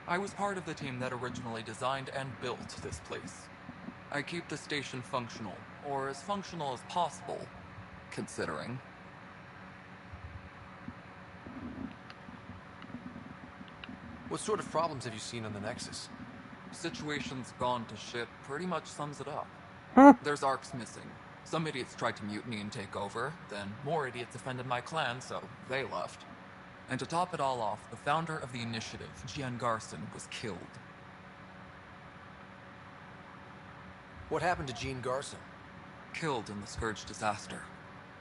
I was part of the team that originally designed and built this place. I keep the station functional, or as functional as possible, considering. What sort of problems have you seen on the Nexus? Situation's gone to shit pretty much sums it up. There's arcs missing. Some idiots tried to mutiny and take over, then more idiots offended my clan, so they left. And to top it all off, the founder of the initiative, Gian Garson, was killed. What happened to Jean Garson? Killed in the Scourge disaster.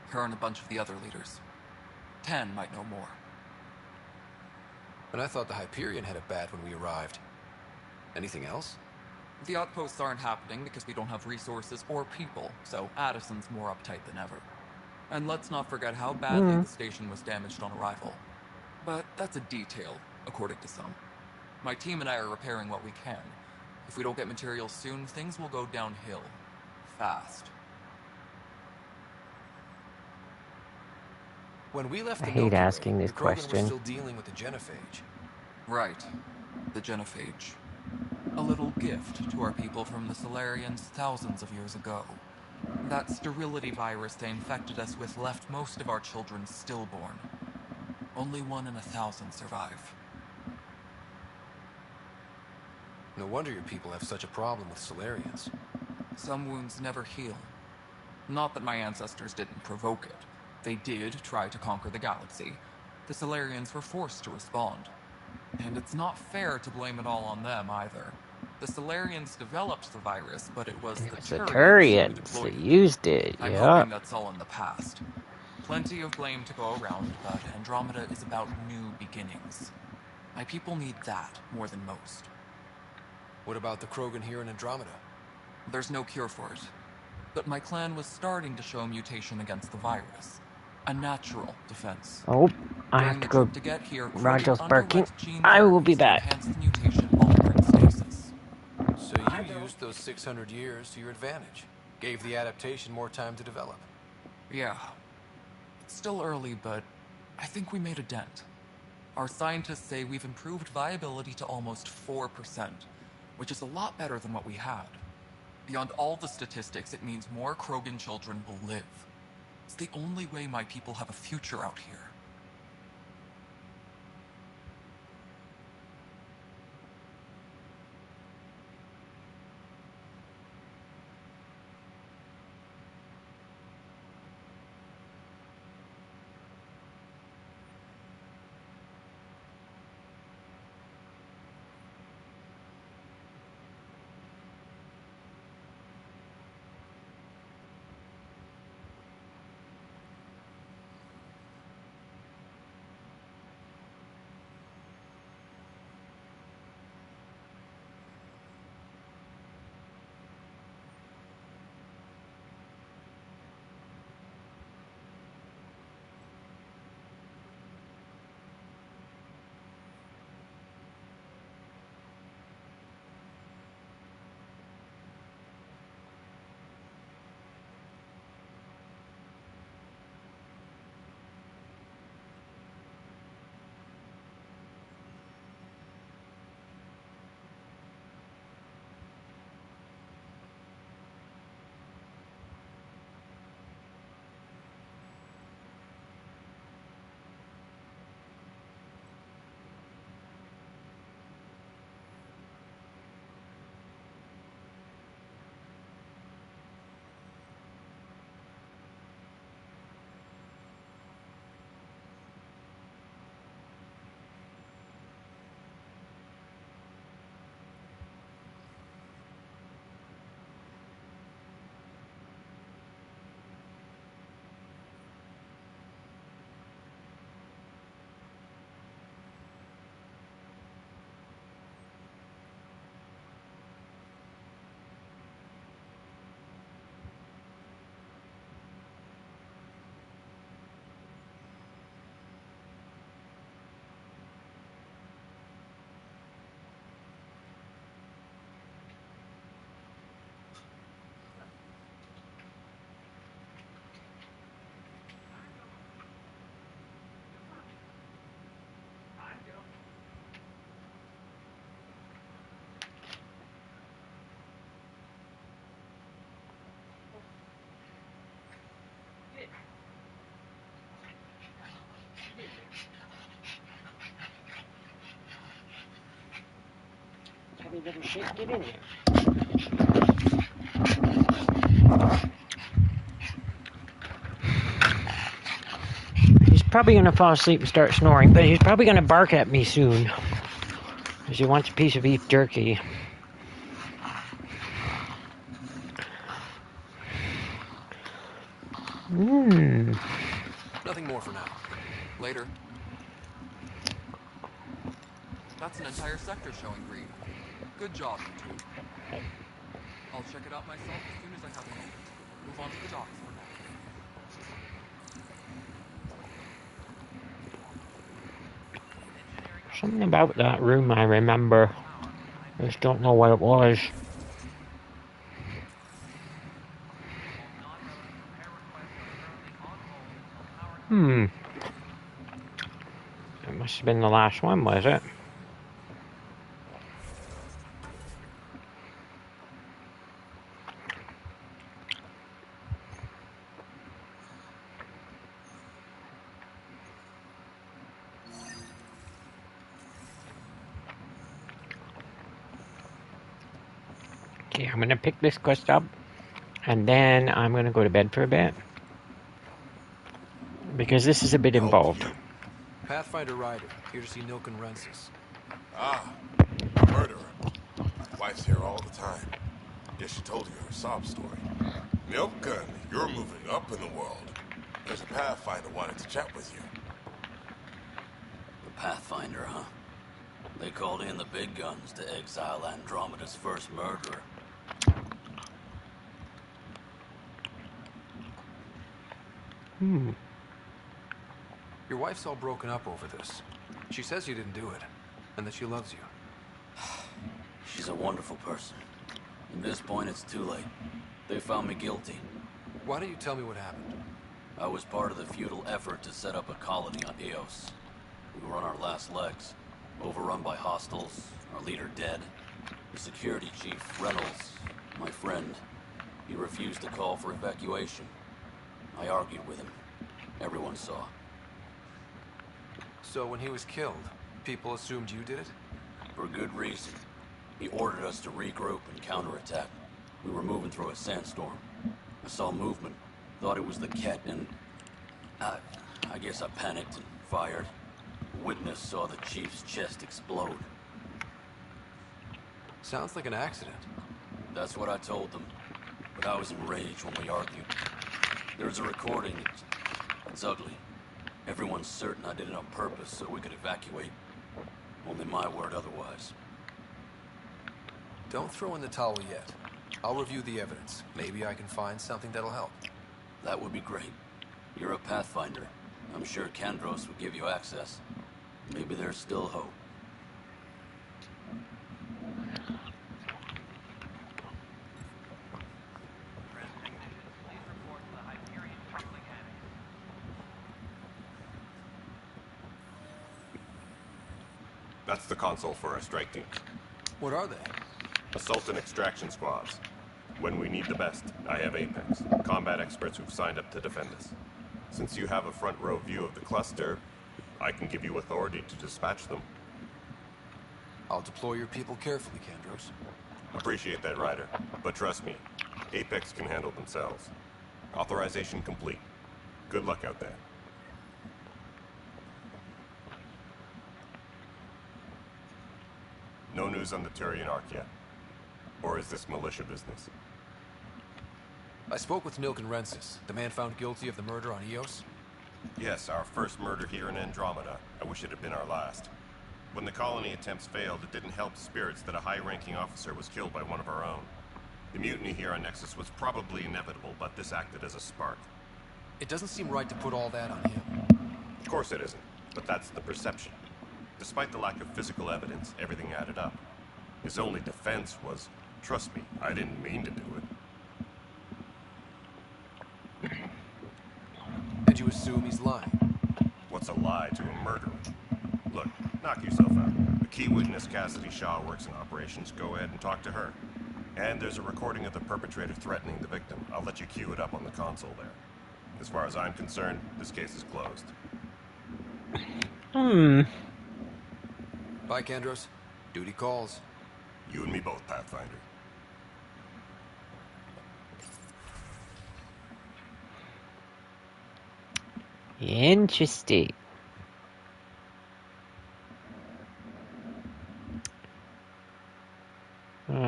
Her and a bunch of the other leaders. Tan might know more. And I thought the Hyperion had it bad when we arrived. Anything else? The outposts aren't happening because we don't have resources or people, so Addison's more uptight than ever. And let's not forget how badly the station was damaged on arrival. But that's a detail, according to some. My team and I are repairing what we can. If we don't get materials soon, things will go downhill. Fast. When we left I the hate Milky asking Way, this the Krogan were question. still dealing with the genophage. Right. The genophage. A little gift to our people from the Solarians thousands of years ago. That sterility virus they infected us with left most of our children stillborn. Only 1 in 1,000 survive. No wonder your people have such a problem with Solarians. Some wounds never heal. Not that my ancestors didn't provoke it. They did try to conquer the galaxy. The Solarians were forced to respond. And it's not fair to blame it all on them, either. The Solarians developed the virus, but it was the Turians who deployed it. Used it, I'm yeah. hoping that's all in the past. Plenty of blame to go around, but Andromeda is about new beginnings. My people need that more than most. What about the Krogan here in Andromeda? There's no cure for it. But my clan was starting to show a mutation against the virus. A natural defense. Oh, I have to go. To get here, Roger's barking. underwent gene I will be therapies to back. enhance the mutation while we were in stasis. So you used those 600 years to your advantage. Gave the adaptation more time to develop. Yeah. It's still early, but I think we made a dent. Our scientists say we've improved viability to almost 4%, which is a lot better than what we had. Beyond all the statistics, it means more Krogan children will live. It's the only way my people have a future out here. Tiny little shit, get in here. He's probably going to fall asleep and start snoring, but he's probably going to bark at me soon. Because he wants a piece of beef jerky. Nothing more for now. Later. That's an entire sector showing green. Good job, you two. I'll check it out myself as soon as I have a moment. Move on to the docks for now. Something about that room I remember. I just don't know what it was. It must have been the last one, was it? Okay, I'm gonna pick this quest up, and then I'm gonna go to bed for a bit. Because this is a bit involved. Pathfinder Ryder, here to see Nilken Rensis. Ah, a murderer. Wife's here all the time. Guess she told you her sob story. Nilken, you're moving up in the world. There's a Pathfinder wanted to chat with you. The Pathfinder, huh? They called in the big guns to exile Andromeda's first murderer. Your wife's all broken up over this. She says you didn't do it, and that she loves you. She's a wonderful person. At this point, it's too late. They found me guilty. Why don't you tell me what happened? I was part of the futile effort to set up a colony on Eos. We were on our last legs, overrun by hostiles, our leader dead. The security chief, Reynolds, my friend, he refused to call for evacuation. I argued with him. Everyone saw. So when he was killed, people assumed you did it? For good reason. He ordered us to regroup and counterattack. We were moving through a sandstorm. I saw movement, thought it was the Ket, and I guess I panicked and fired. A witness saw the chief's chest explode. Sounds like an accident. That's what I told them, but I was enraged when we argued. There's a recording. It's ugly. Everyone's certain I did it on purpose so we could evacuate. Only my word otherwise. Don't throw in the towel yet. I'll review the evidence. Maybe I can find something that'll help. That would be great. You're a Pathfinder. I'm sure Kandros would give you access. Maybe there's still hope. That's the console for our strike teams. What are they? Assault and extraction squads. When we need the best, I have Apex, combat experts who've signed up to defend us. Since you have a front row view of the cluster, I can give you authority to dispatch them. I'll deploy your people carefully, Kandros. Appreciate that, Ryder. But trust me, Apex can handle themselves. Authorization complete. Good luck out there. No news on the Turian Ark yet? Or is this militia business? I spoke with Nilken Rensis, the man found guilty of the murder on Eos. Yes, our first murder here in Andromeda. I wish it had been our last. When the colony attempts failed, it didn't help spirits that a high-ranking officer was killed by one of our own. The mutiny here on Nexus was probably inevitable, but this acted as a spark. It doesn't seem right to put all that on him. Of course it isn't, but that's the perception. Despite the lack of physical evidence, everything added up. His only defense was, trust me, I didn't mean to do it. And you assume he's lying? What's a lie to a murderer? Look, knock yourself out. The key witness, Cassidy Shaw, works in operations. Go ahead and talk to her. And there's a recording of the perpetrator threatening the victim. I'll let you cue it up on the console there. As far as I'm concerned, this case is closed. Bye, Kandros. Duty calls. You and me both, Pathfinder. Interesting.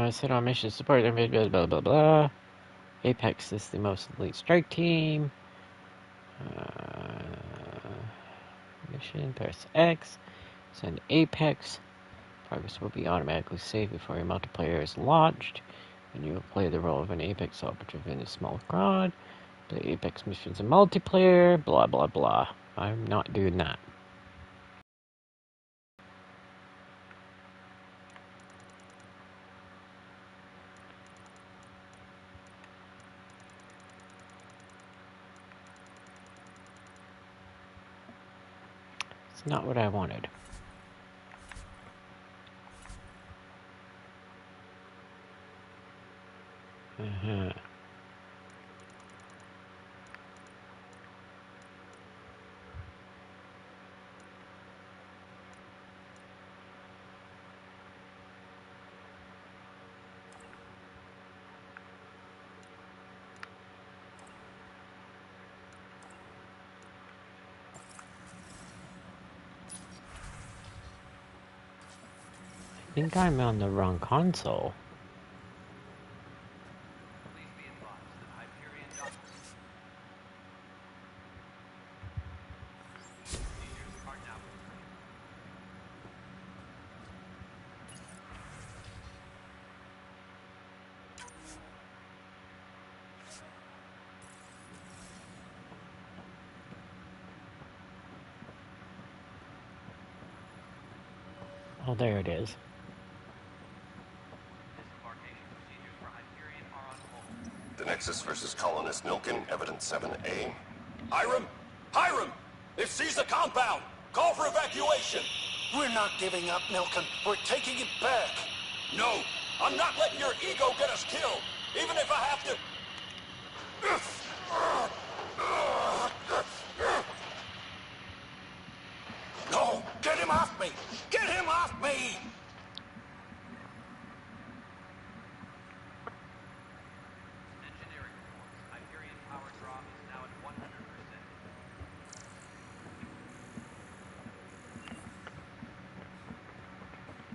Set on mission support, blah, blah, blah, blah. Apex is the most elite strike team. Mission, press X. Send Apex. Progress will be automatically saved before your multiplayer is launched, and you will play the role of an Apex operative in a small squad. Play Apex missions in multiplayer, blah blah blah. I'm not doing that. It's not what I wanted. Uh-huh. I think I'm on the wrong console. Oh, there it is. The Nexus versus Colonist Nilken, Evidence 7A. Hiram! Hiram! They've seized the compound! Call for evacuation! We're not giving up, Nilken. We're taking it back. No! I'm not letting your ego get us killed! Even if I have to... No! Get him off me! Get him off me!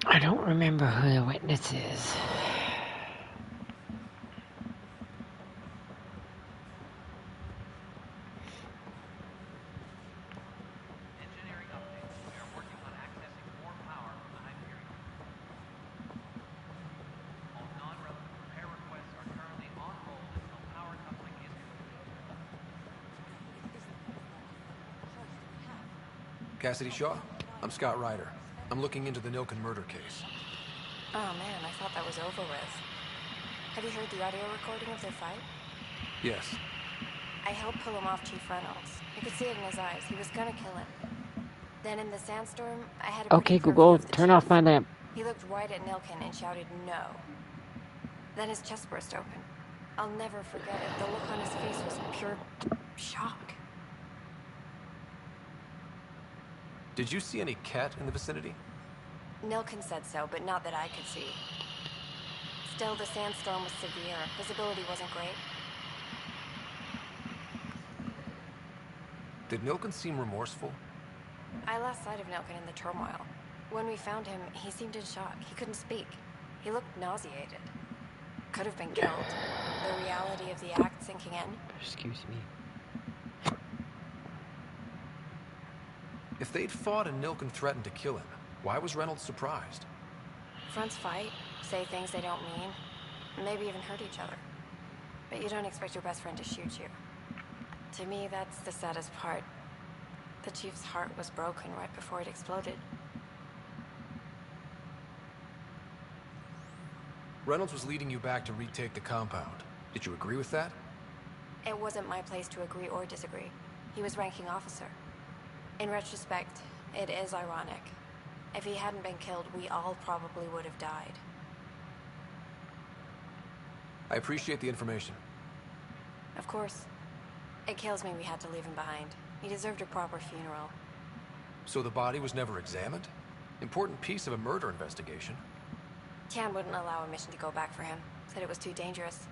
I don't remember who the witness is. Cassidy Shaw? I'm Scott Ryder. I'm looking into the Nilken murder case. Oh man, I thought that was over with. Have you heard the audio recording of their fight? Yes. I helped pull him off Chief Reynolds. You could see it in his eyes. He was gonna kill him. Then in the sandstorm, I had a Okay, pretty clear Google, view of the turn chief. off my lamp. He looked right at Nilken and shouted no. Then his chest burst open. I'll never forget it. The look on his face was pure shock. Did you see any cat in the vicinity? Nilken said so, but not that I could see. Still, the sandstorm was severe. Visibility wasn't great. Did Nilken seem remorseful? I lost sight of Nilken in the turmoil. When we found him, he seemed in shock. He couldn't speak. He looked nauseated. Could have been killed. The reality of the act sinking in. Excuse me. If they'd fought and Nilken threatened to kill him, why was Reynolds surprised? Fronts fight, say things they don't mean, maybe even hurt each other. But you don't expect your best friend to shoot you. To me, that's the saddest part. The Chief's heart was broken right before it exploded. Reynolds was leading you back to retake the compound. Did you agree with that? It wasn't my place to agree or disagree. He was ranking officer. In retrospect, it is ironic. If he hadn't been killed, we all probably would have died. I appreciate the information. Of course. It kills me we had to leave him behind. He deserved a proper funeral. So the body was never examined? Important piece of a murder investigation. Tian wouldn't allow a mission to go back for him. Said it was too dangerous.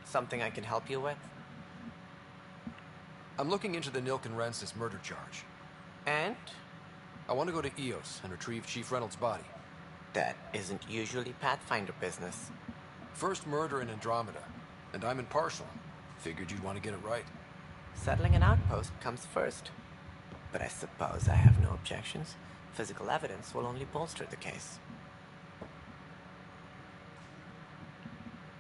Something I can help you with? I'm looking into the Nilken Rensis murder charge. And? I want to go to Eos and retrieve Chief Reynolds' body. That isn't usually Pathfinder business. First murder in Andromeda, and I'm impartial. Figured you'd want to get it right. Settling an outpost comes first. But I suppose I have no objections. Physical evidence will only bolster the case.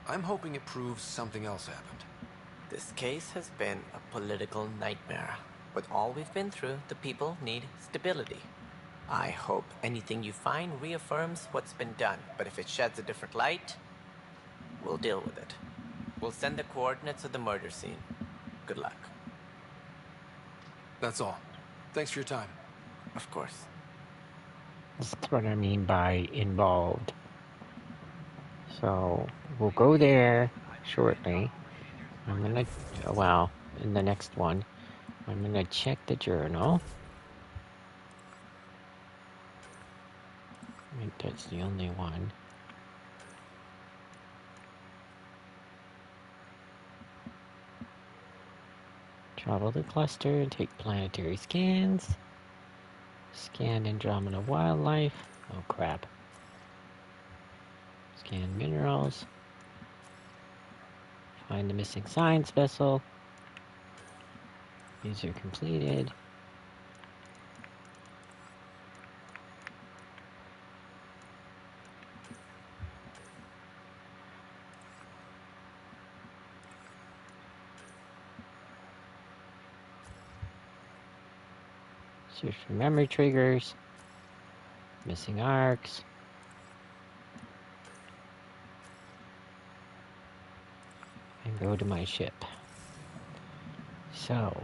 I'm hoping it proves something else happened. This case has been a political nightmare. With all we've been through, the people need stability. I hope anything you find reaffirms what's been done, but if it sheds a different light, we'll deal with it. We'll send the coordinates of the murder scene. Good luck. That's all. Thanks for your time. Of course. That's what I mean by involved. So, we'll go there shortly. I'm gonna, well, in the next one, I'm gonna check the journal. I think that's the only one. Travel the cluster and take planetary scans. Scan Andromeda wildlife. Oh crap. Scan minerals. Find the missing science vessel. These are completed. Search for memory triggers. Missing arcs. And go to my ship. So.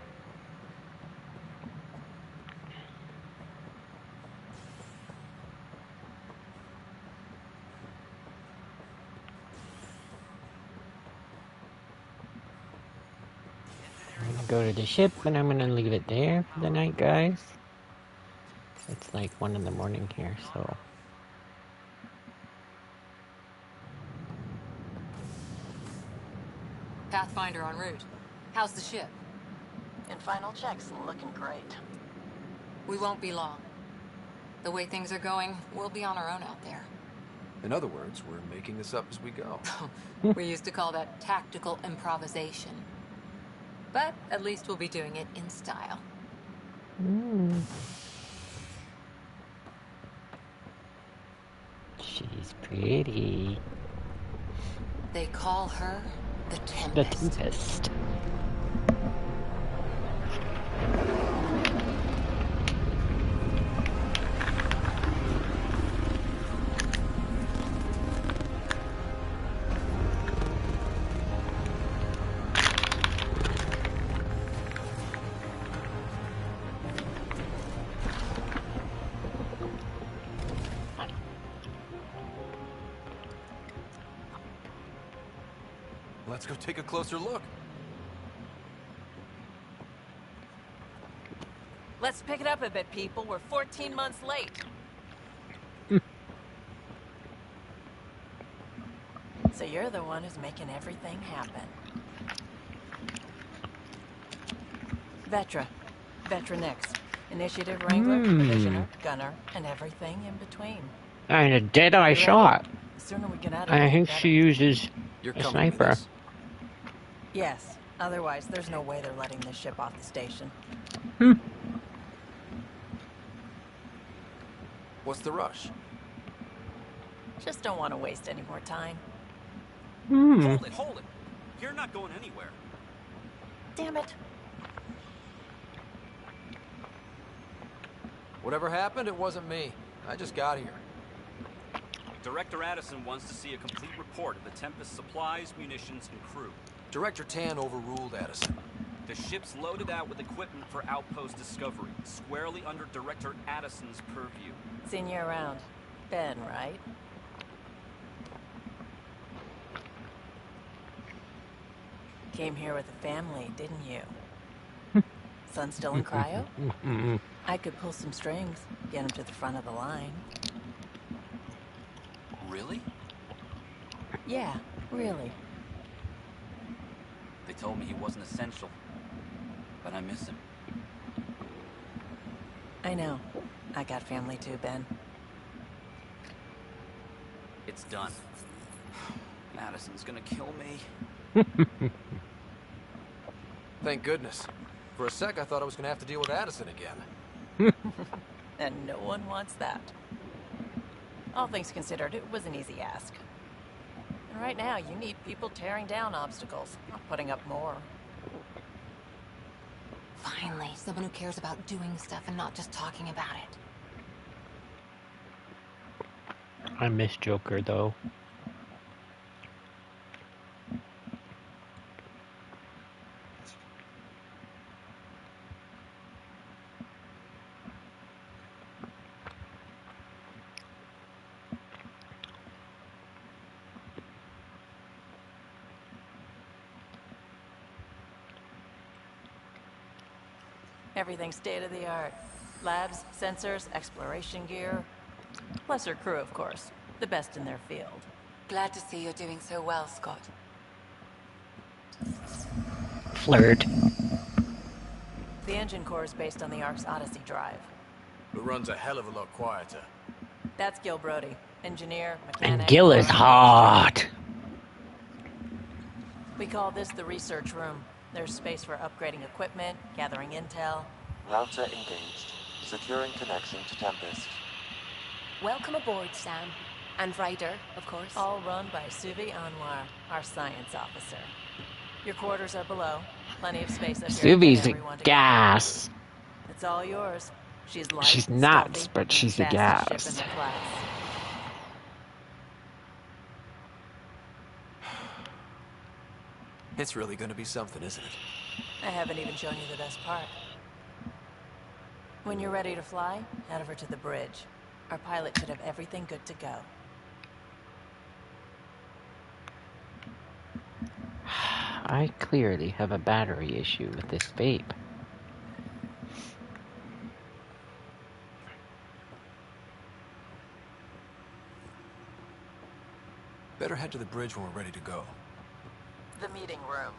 I'm gonna go to the ship and I'm gonna leave it there for the night, guys. It's like 1 in the morning here, so. Pathfinder en route. How's the ship? In final checks, looking great. We won't be long. The way things are going, we'll be on our own out there. In other words, we're making this up as we go. We used to call that tactical improvisation. But at least we'll be doing it in style. She's pretty. They call her the Tempest. The Tempest. Let's go take a closer look. Let's pick it up a bit, people. We're 14 months late. So you're the one who's making everything happen. Vetra. Vetra next. Initiative Wrangler, Provisioner, Gunner, and everything in between. And a dead-eye shot. The sooner we get out of I here, think the she uses a sniper. Yes. Otherwise, there's no way they're letting this ship off the station. What's the rush? Just don't want to waste any more time. Hold it! You're not going anywhere. Damn it. Whatever happened, it wasn't me. I just got here. Director Addison wants to see a complete report of the Tempest's supplies, munitions, and crew. Director Tan overruled Addison. The ship's loaded out with equipment for outpost discovery, squarely under Director Addison's purview. Seen you around. Ben, right? Came here with a family, didn't you? Son still in cryo? I could pull some strings, get him to the front of the line. Really? Yeah, really. They told me he wasn't essential, but I miss him. I know. I got family too, Ben. It's done. Addison's gonna kill me. Thank goodness. For a sec, I thought I was gonna have to deal with Addison again. And no one wants that. All things considered, it was an easy ask. And right now, you need people tearing down obstacles, not putting up more. Finally, someone who cares about doing stuff and not just talking about it. I miss Joker, though. Everything's state-of-the-art. Labs, sensors, exploration gear. Plus her crew, of course. The best in their field. Glad to see you're doing so well, Scott. Flirt. The engine core is based on the Ark's Odyssey drive. It runs a hell of a lot quieter. That's Gil Brody. Engineer, mechanic... And Gil is hot. We call this the research room. There's space for upgrading equipment, gathering intel. Router engaged. Securing connection to Tempest. Welcome aboard, Sam. And Ryder, of course. All run by Suvi Anwar, our science officer. Your quarters are below. Plenty of space up here to get Suvi's a everyone together. gas. It's all yours. She's light, She's nuts, stealthy, but she's a fastest ship gas. in her class. It's really gonna be something, isn't it? I haven't even shown you the best part. When you're ready to fly, head over to the bridge. Our pilot should have everything good to go. I clearly have a battery issue with this vape. Better head to the bridge when we're ready to go. The meeting room.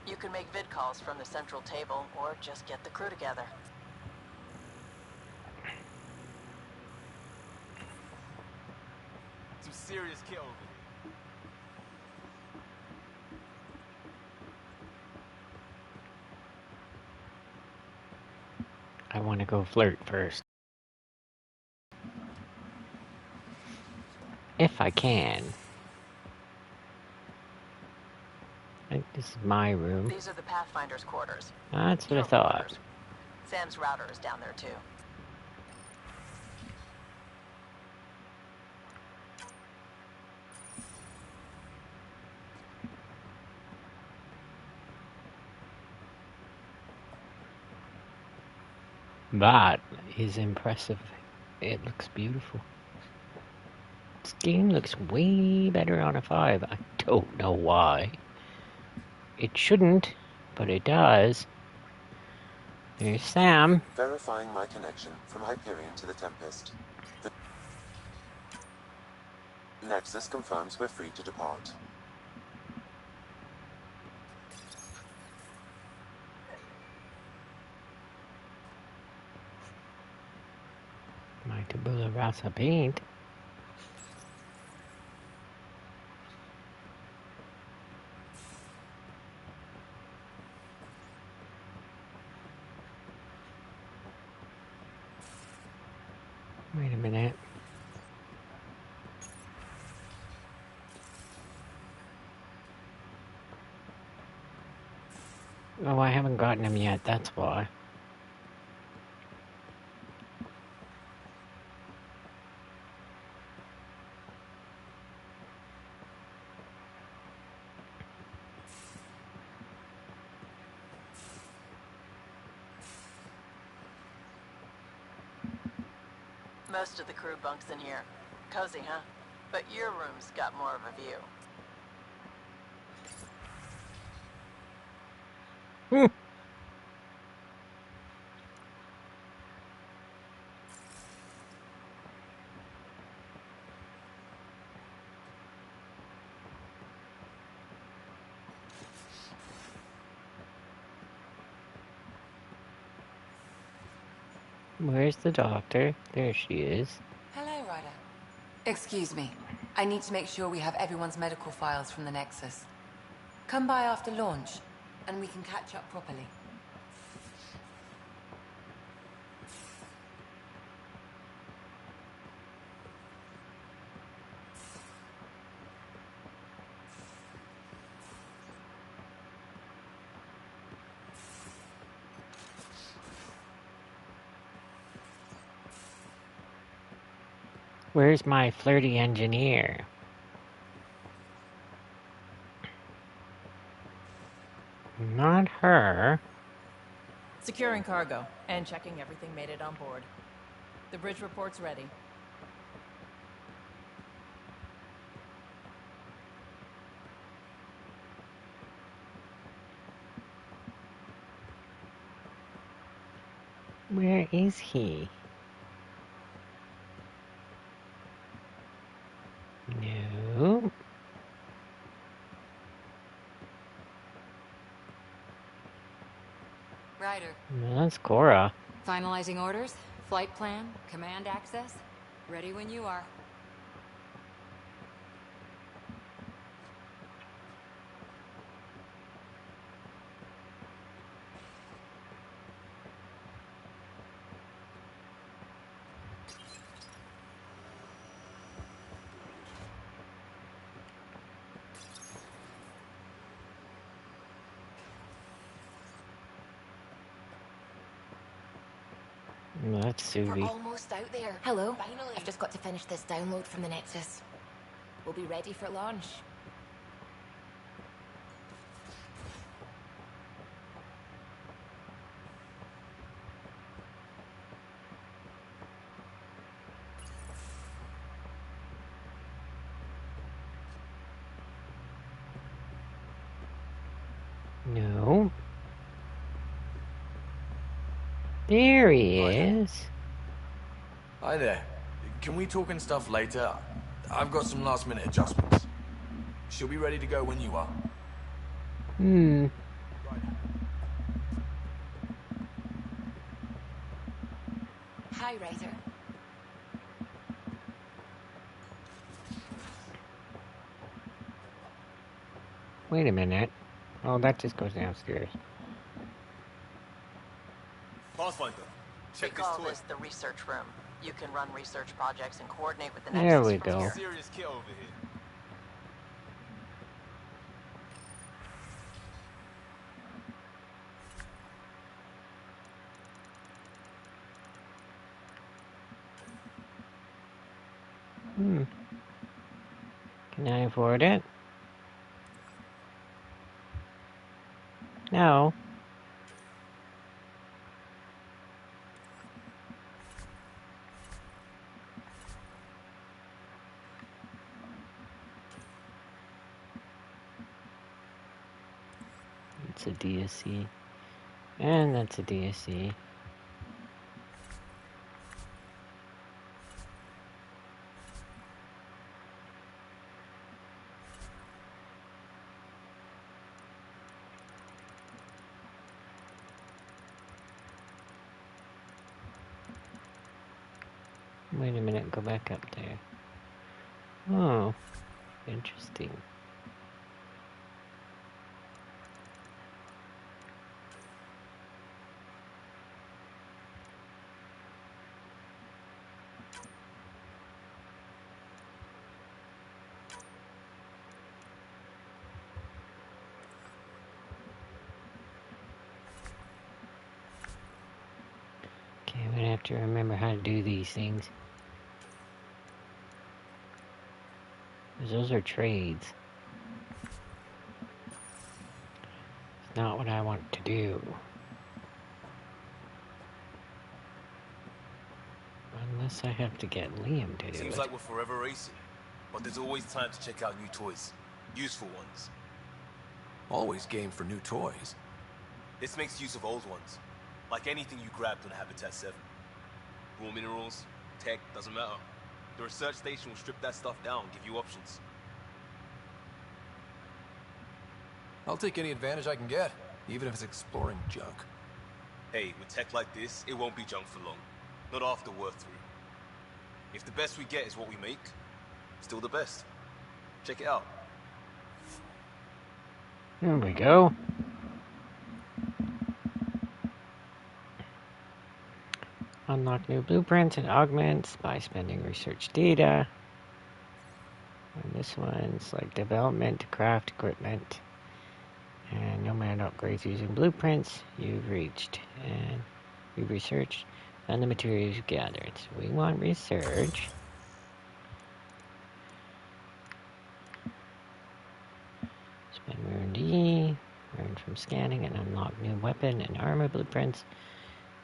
You can make vid calls from the central table, or just get the crew together. Some serious kill over here. I want to go flirt first. If I can. I think this is my room. These are the Pathfinder's quarters. That's what I thought. Sam's router is down there, too. That is impressive. It looks beautiful. This game looks way better on a 5. I don't know why. It shouldn't, but it does. There's Sam. Verifying my connection from Hyperion to the Tempest. The Nexus confirms we're free to depart. My tabula rasa paint. Wait a minute. Oh, I haven't gotten him yet, that's why. Most of the crew bunks in here. Cozy, huh? But your room's got more of a view. Where's the doctor? There she is. Hello, Ryder. Excuse me. I need to make sure we have everyone's medical files from the Nexus. Come by after launch, and we can catch up properly. Where's my flirty engineer? Not her. Securing cargo and checking everything made it on board. The bridge report's ready. Where is he? No. Ryder. That's Cora. Finalizing orders, flight plan, command access. Ready when you are. That's We're Subi. almost out there. Hello. Finally. I've just got to finish this download from the Nexus. We'll be ready for launch. No. There he is. Hi there. Can we talk and stuff later? I've got some last minute adjustments. She'll be ready to go when you are. Hi, Ryder. Wait a minute. Oh, that just goes downstairs. Pathfinder, We check this call toy. this the research room. You can run research projects and coordinate with the There Nexus we from go. here. Serious kit over here. Can I afford it? No. It's a DSC. And that's a DSC. Wait a minute, go back up there. Oh, interesting. Okay, I'm gonna have to remember how to do these things. 'Cause those are trades. It's not what I want to do. Unless I have to get Liam to do Seems it. like we're forever racing, but there's always time to check out new toys. Useful ones. Always game for new toys. This makes use of old ones. Like anything you grabbed on Habitat 7. Raw minerals, tech, doesn't matter. The research station will strip that stuff down, give you options. I'll take any advantage I can get, even if it's exploring junk. Hey, with tech like this, it won't be junk for long. not after we're through. If the best we get is what we make, still the best. Check it out. There we go. Unlock new blueprints and augments by spending research data. And this one's like development to craft equipment. And nomad upgrades using blueprints you've reached. And you've researched and the materials you've gathered. So we want research. Spend Rune D. Learn from scanning and unlock new weapon and armor blueprints.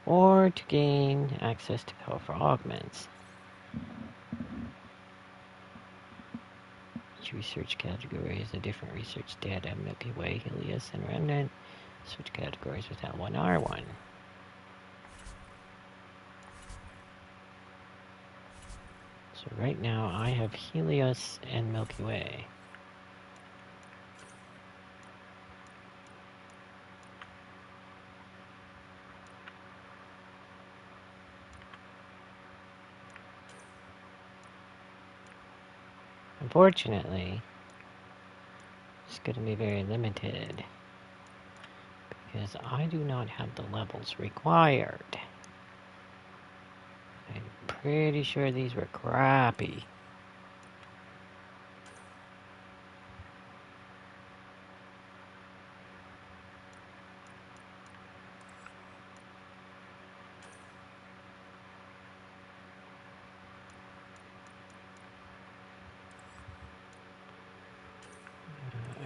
Or to gain access to powerful augments. Each research category has a different research data: Milky Way, Helios, and Remnant. Switch categories with L1, R1. So right now I have Helios and Milky Way. Unfortunately, it's going to be very limited because I do not have the levels required. I'm pretty sure these were crappy.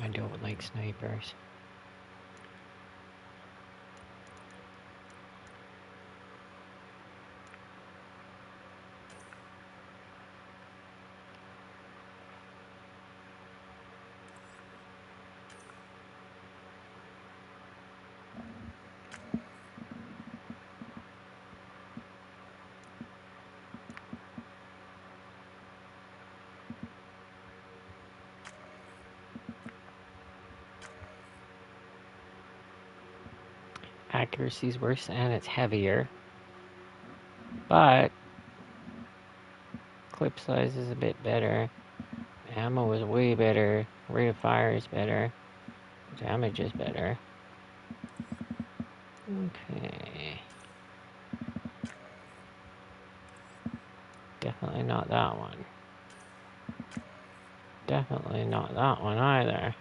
I don't like snipers. Accuracy's worse and it's heavier, but clip size is a bit better. Ammo is way better. Rate of fire is better. Damage is better. Okay. Definitely not that one. Definitely not that one either.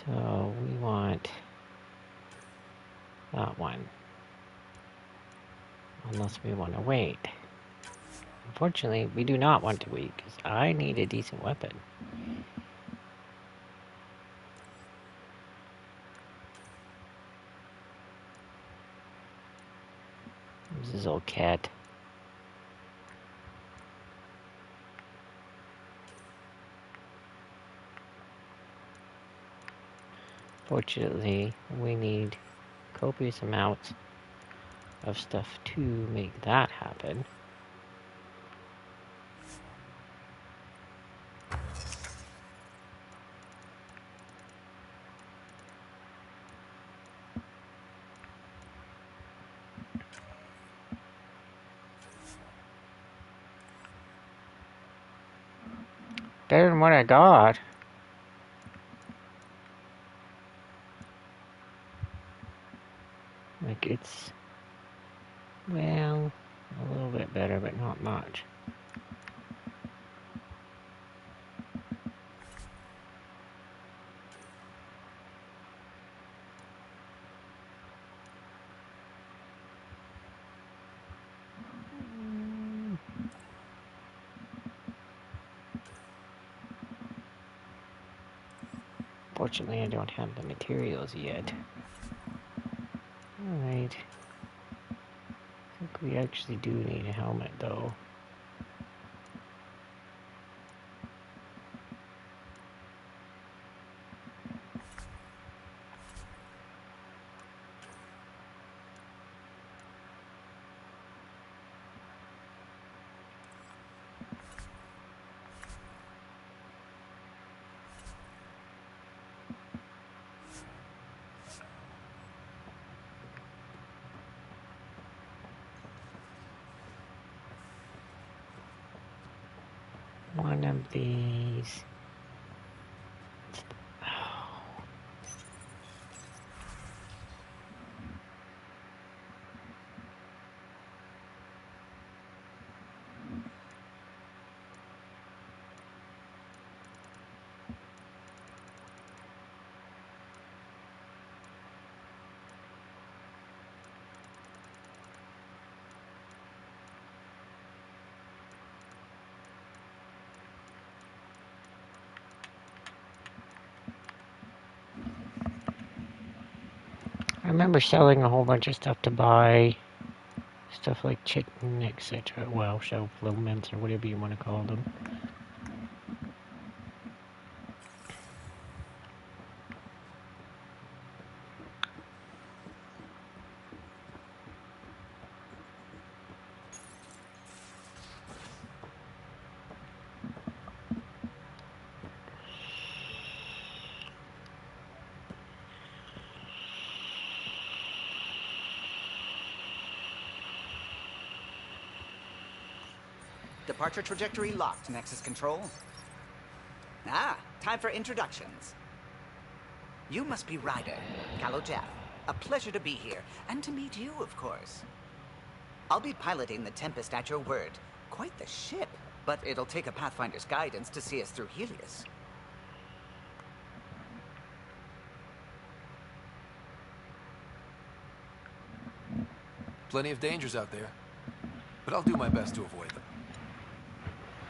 So we want that one. Unless we want to wait. Unfortunately, we do not want to wait because I need a decent weapon. This is old cat. Fortunately, we need copious amounts of stuff to make that happen. Better than what I got. Like it's, well, a little bit better, but not much. Fortunately, I don't have the materials yet. Alright. I think we actually do need a helmet, though. One of these. I remember selling a whole bunch of stuff to buy stuff like chicken, etc. Well, shelf mints or whatever you want to call them. Departure trajectory locked, Nexus Control. Ah, time for introductions. You must be Ryder, Callow Jeff. A pleasure to be here, and to meet you, of course. I'll be piloting the Tempest at your word. Quite the ship, but it'll take a Pathfinder's guidance to see us through Helios. Plenty of dangers out there, but I'll do my best to avoid them.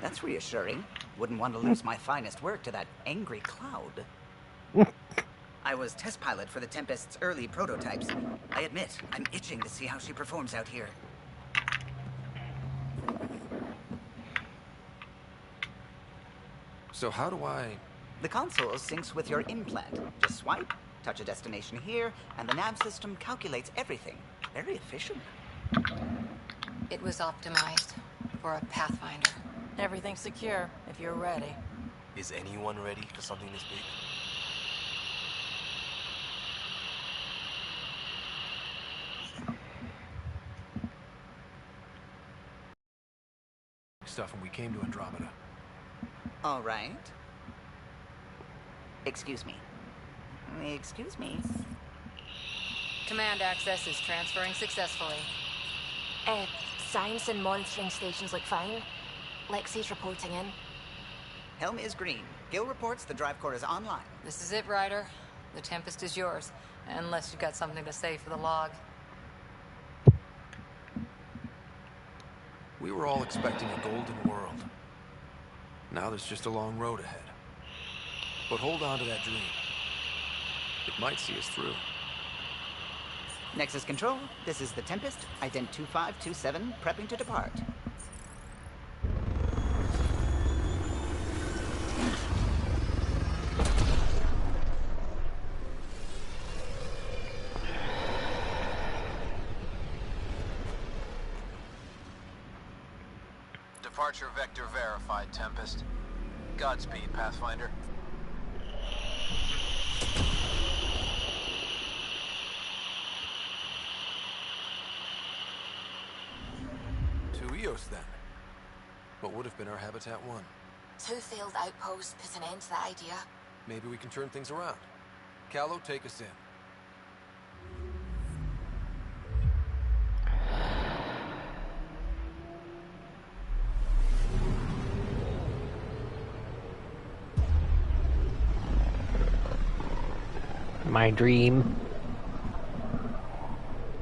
That's reassuring. Wouldn't want to lose my finest work to that angry cloud. I was test pilot for the Tempest's early prototypes. I admit, I'm itching to see how she performs out here. So how do I... The console syncs with your implant. Just swipe, touch a destination here, and the nav system calculates everything. Very efficient. It was optimized for a Pathfinder. Everything's secure, if you're ready. Is anyone ready for something this big? Stuff when we came to Andromeda. All right. Excuse me. Excuse me. Command access is transferring successfully. Science and monitoring stations look fine. Lexi's reporting in. Helm is green. Gil reports the drive core is online. This is it, Ryder. The Tempest is yours, unless you've got something to say for the log. We were all expecting a golden world. Now there's just a long road ahead. But hold on to that dream. It might see us through. Nexus Control, this is the Tempest, ident 2527, prepping to depart. Departure vector verified, Tempest. Godspeed, Pathfinder. To Eos, then. What would have been our Habitat 1? 2 failed outposts put an end to that idea. Maybe we can turn things around. Callow, take us in. My dream.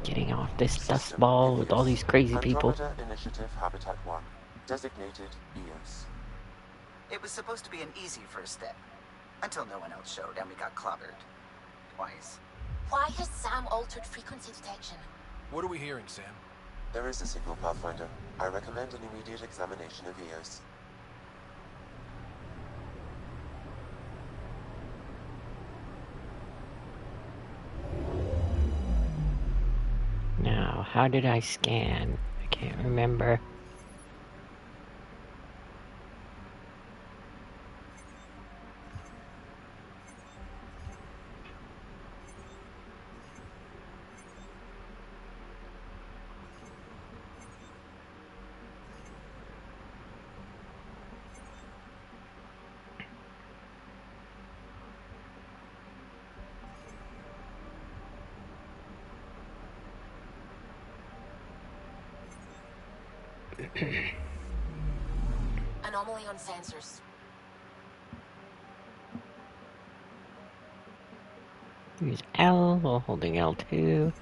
Getting off this dust ball with all these crazy people. Andromeda Initiative Habitat 1, designated Eos. It was supposed to be an easy first step, until no one else showed and we got clobbered. Twice. Why has Sam altered frequency detection? What are we hearing, Sam? There is a signal, Pathfinder. I recommend an immediate examination of Eos. Now, how did I scan? I can't remember. Anomaly on sensors. Use L while holding L2.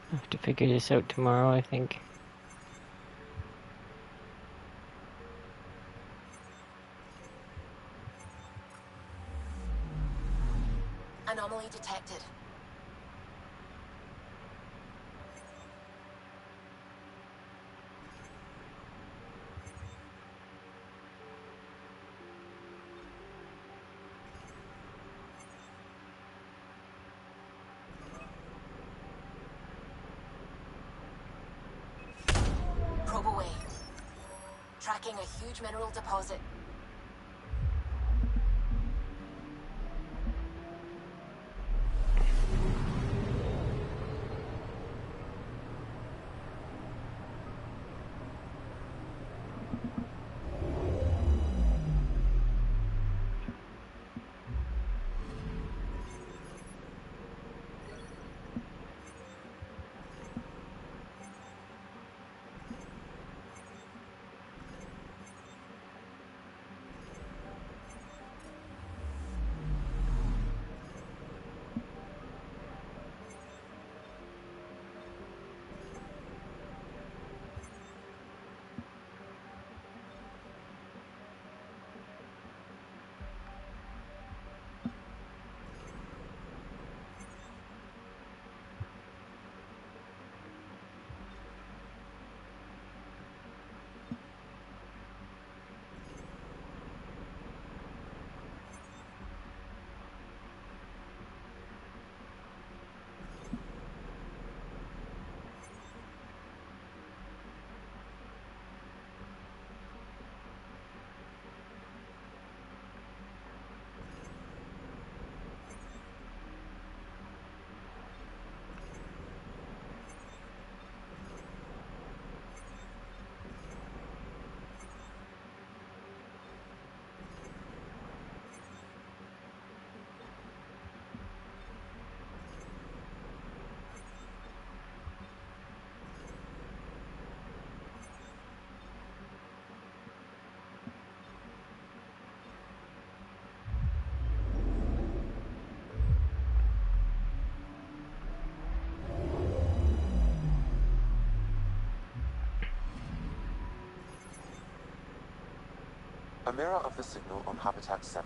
I have to figure this out tomorrow, I think. Anomaly detected. Probe away. Tracking a huge mineral deposit. A mirror of the signal on Habitat 7.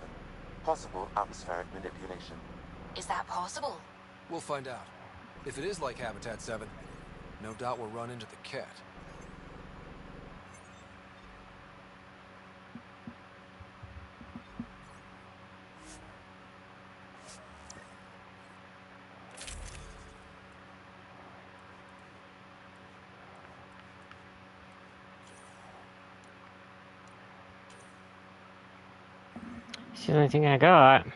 Possible atmospheric manipulation. Is that possible? We'll find out. If it is like Habitat 7, no doubt we'll run into the cat. It's the only thing I got.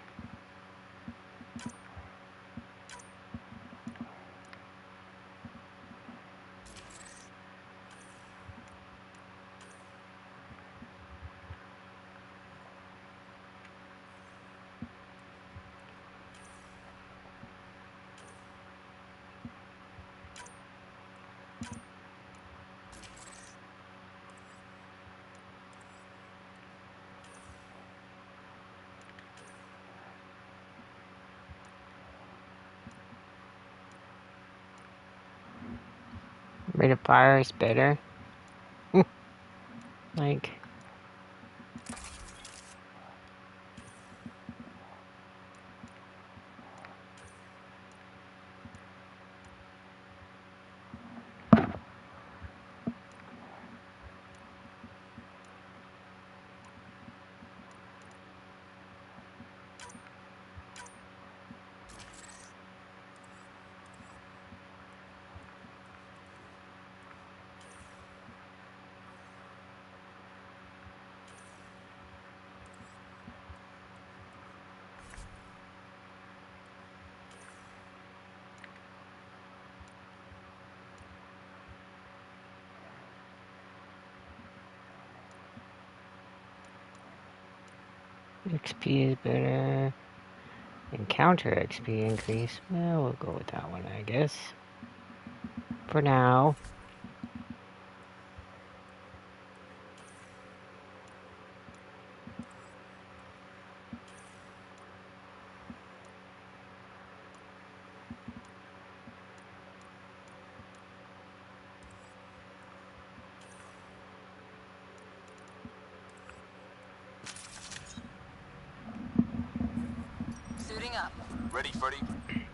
Rate of fire is better. Like... XP is better. Encounter XP increase. Well, we'll go with that one, I guess. For now. Suiting up. Ready, Freddy?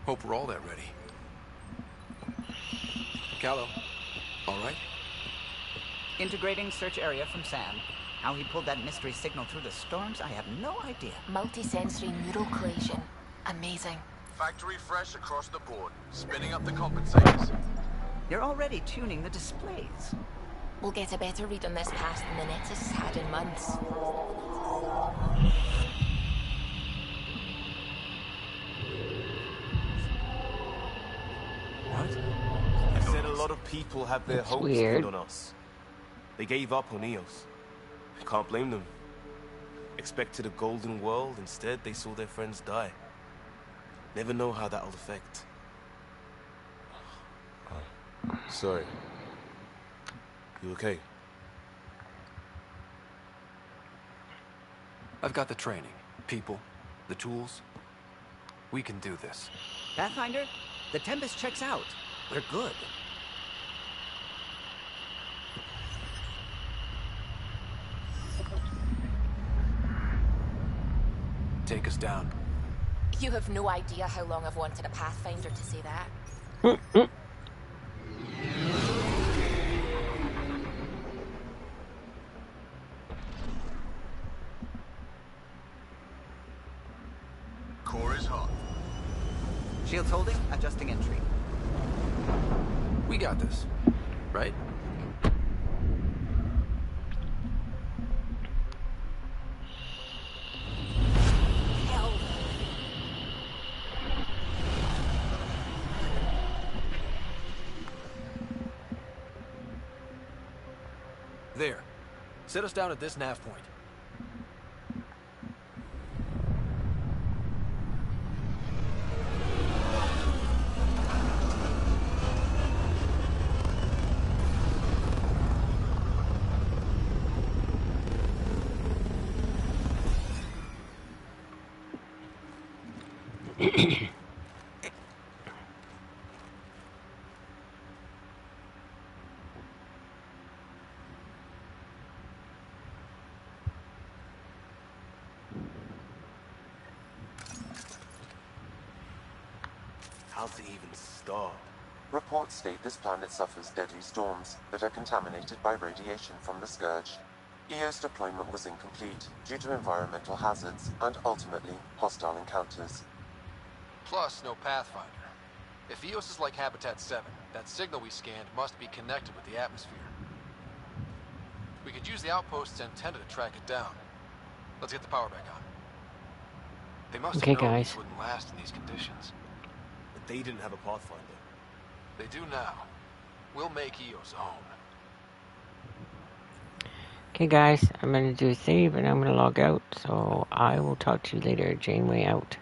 Hope we're all that ready. Callow, all right? Integrating search area from Sam. How he pulled that mystery signal through the storms, I have no idea. Multi-sensory neural collision. Amazing. Factory fresh across the board. Spinning up the compensators. You're already tuning the displays. We'll get a better read on this pass than the Nexus has had in months. What? I said a lot of people have their hopes weird. pinned on us. They gave up on Eos. I can't blame them. Expected a golden world, instead they saw their friends die. Never know how that'll affect. Sorry. You okay? I've got the training, people, the tools. We can do this. Pathfinder, the Tempest checks out. We're good. Take us down. You have no idea how long I've wanted a Pathfinder to say that. Core is hot. Shields holding, adjusting entry. We got this, right? There. Set us down at this nav point. How's it even start? Reports state this planet suffers deadly storms that are contaminated by radiation from the Scourge. EO's deployment was incomplete due to environmental hazards and ultimately hostile encounters. Plus, no Pathfinder. If Eos is like Habitat 7, that signal we scanned must be connected with the atmosphere. We could use the outpost's antenna to track it down. Let's get the power back on. They must have known these wouldn't last in these conditions. But they didn't have a Pathfinder. They do now. We'll make Eos own. Okay guys, I'm gonna do a save and I'm gonna log out, so I will talk to you later. Janeway out.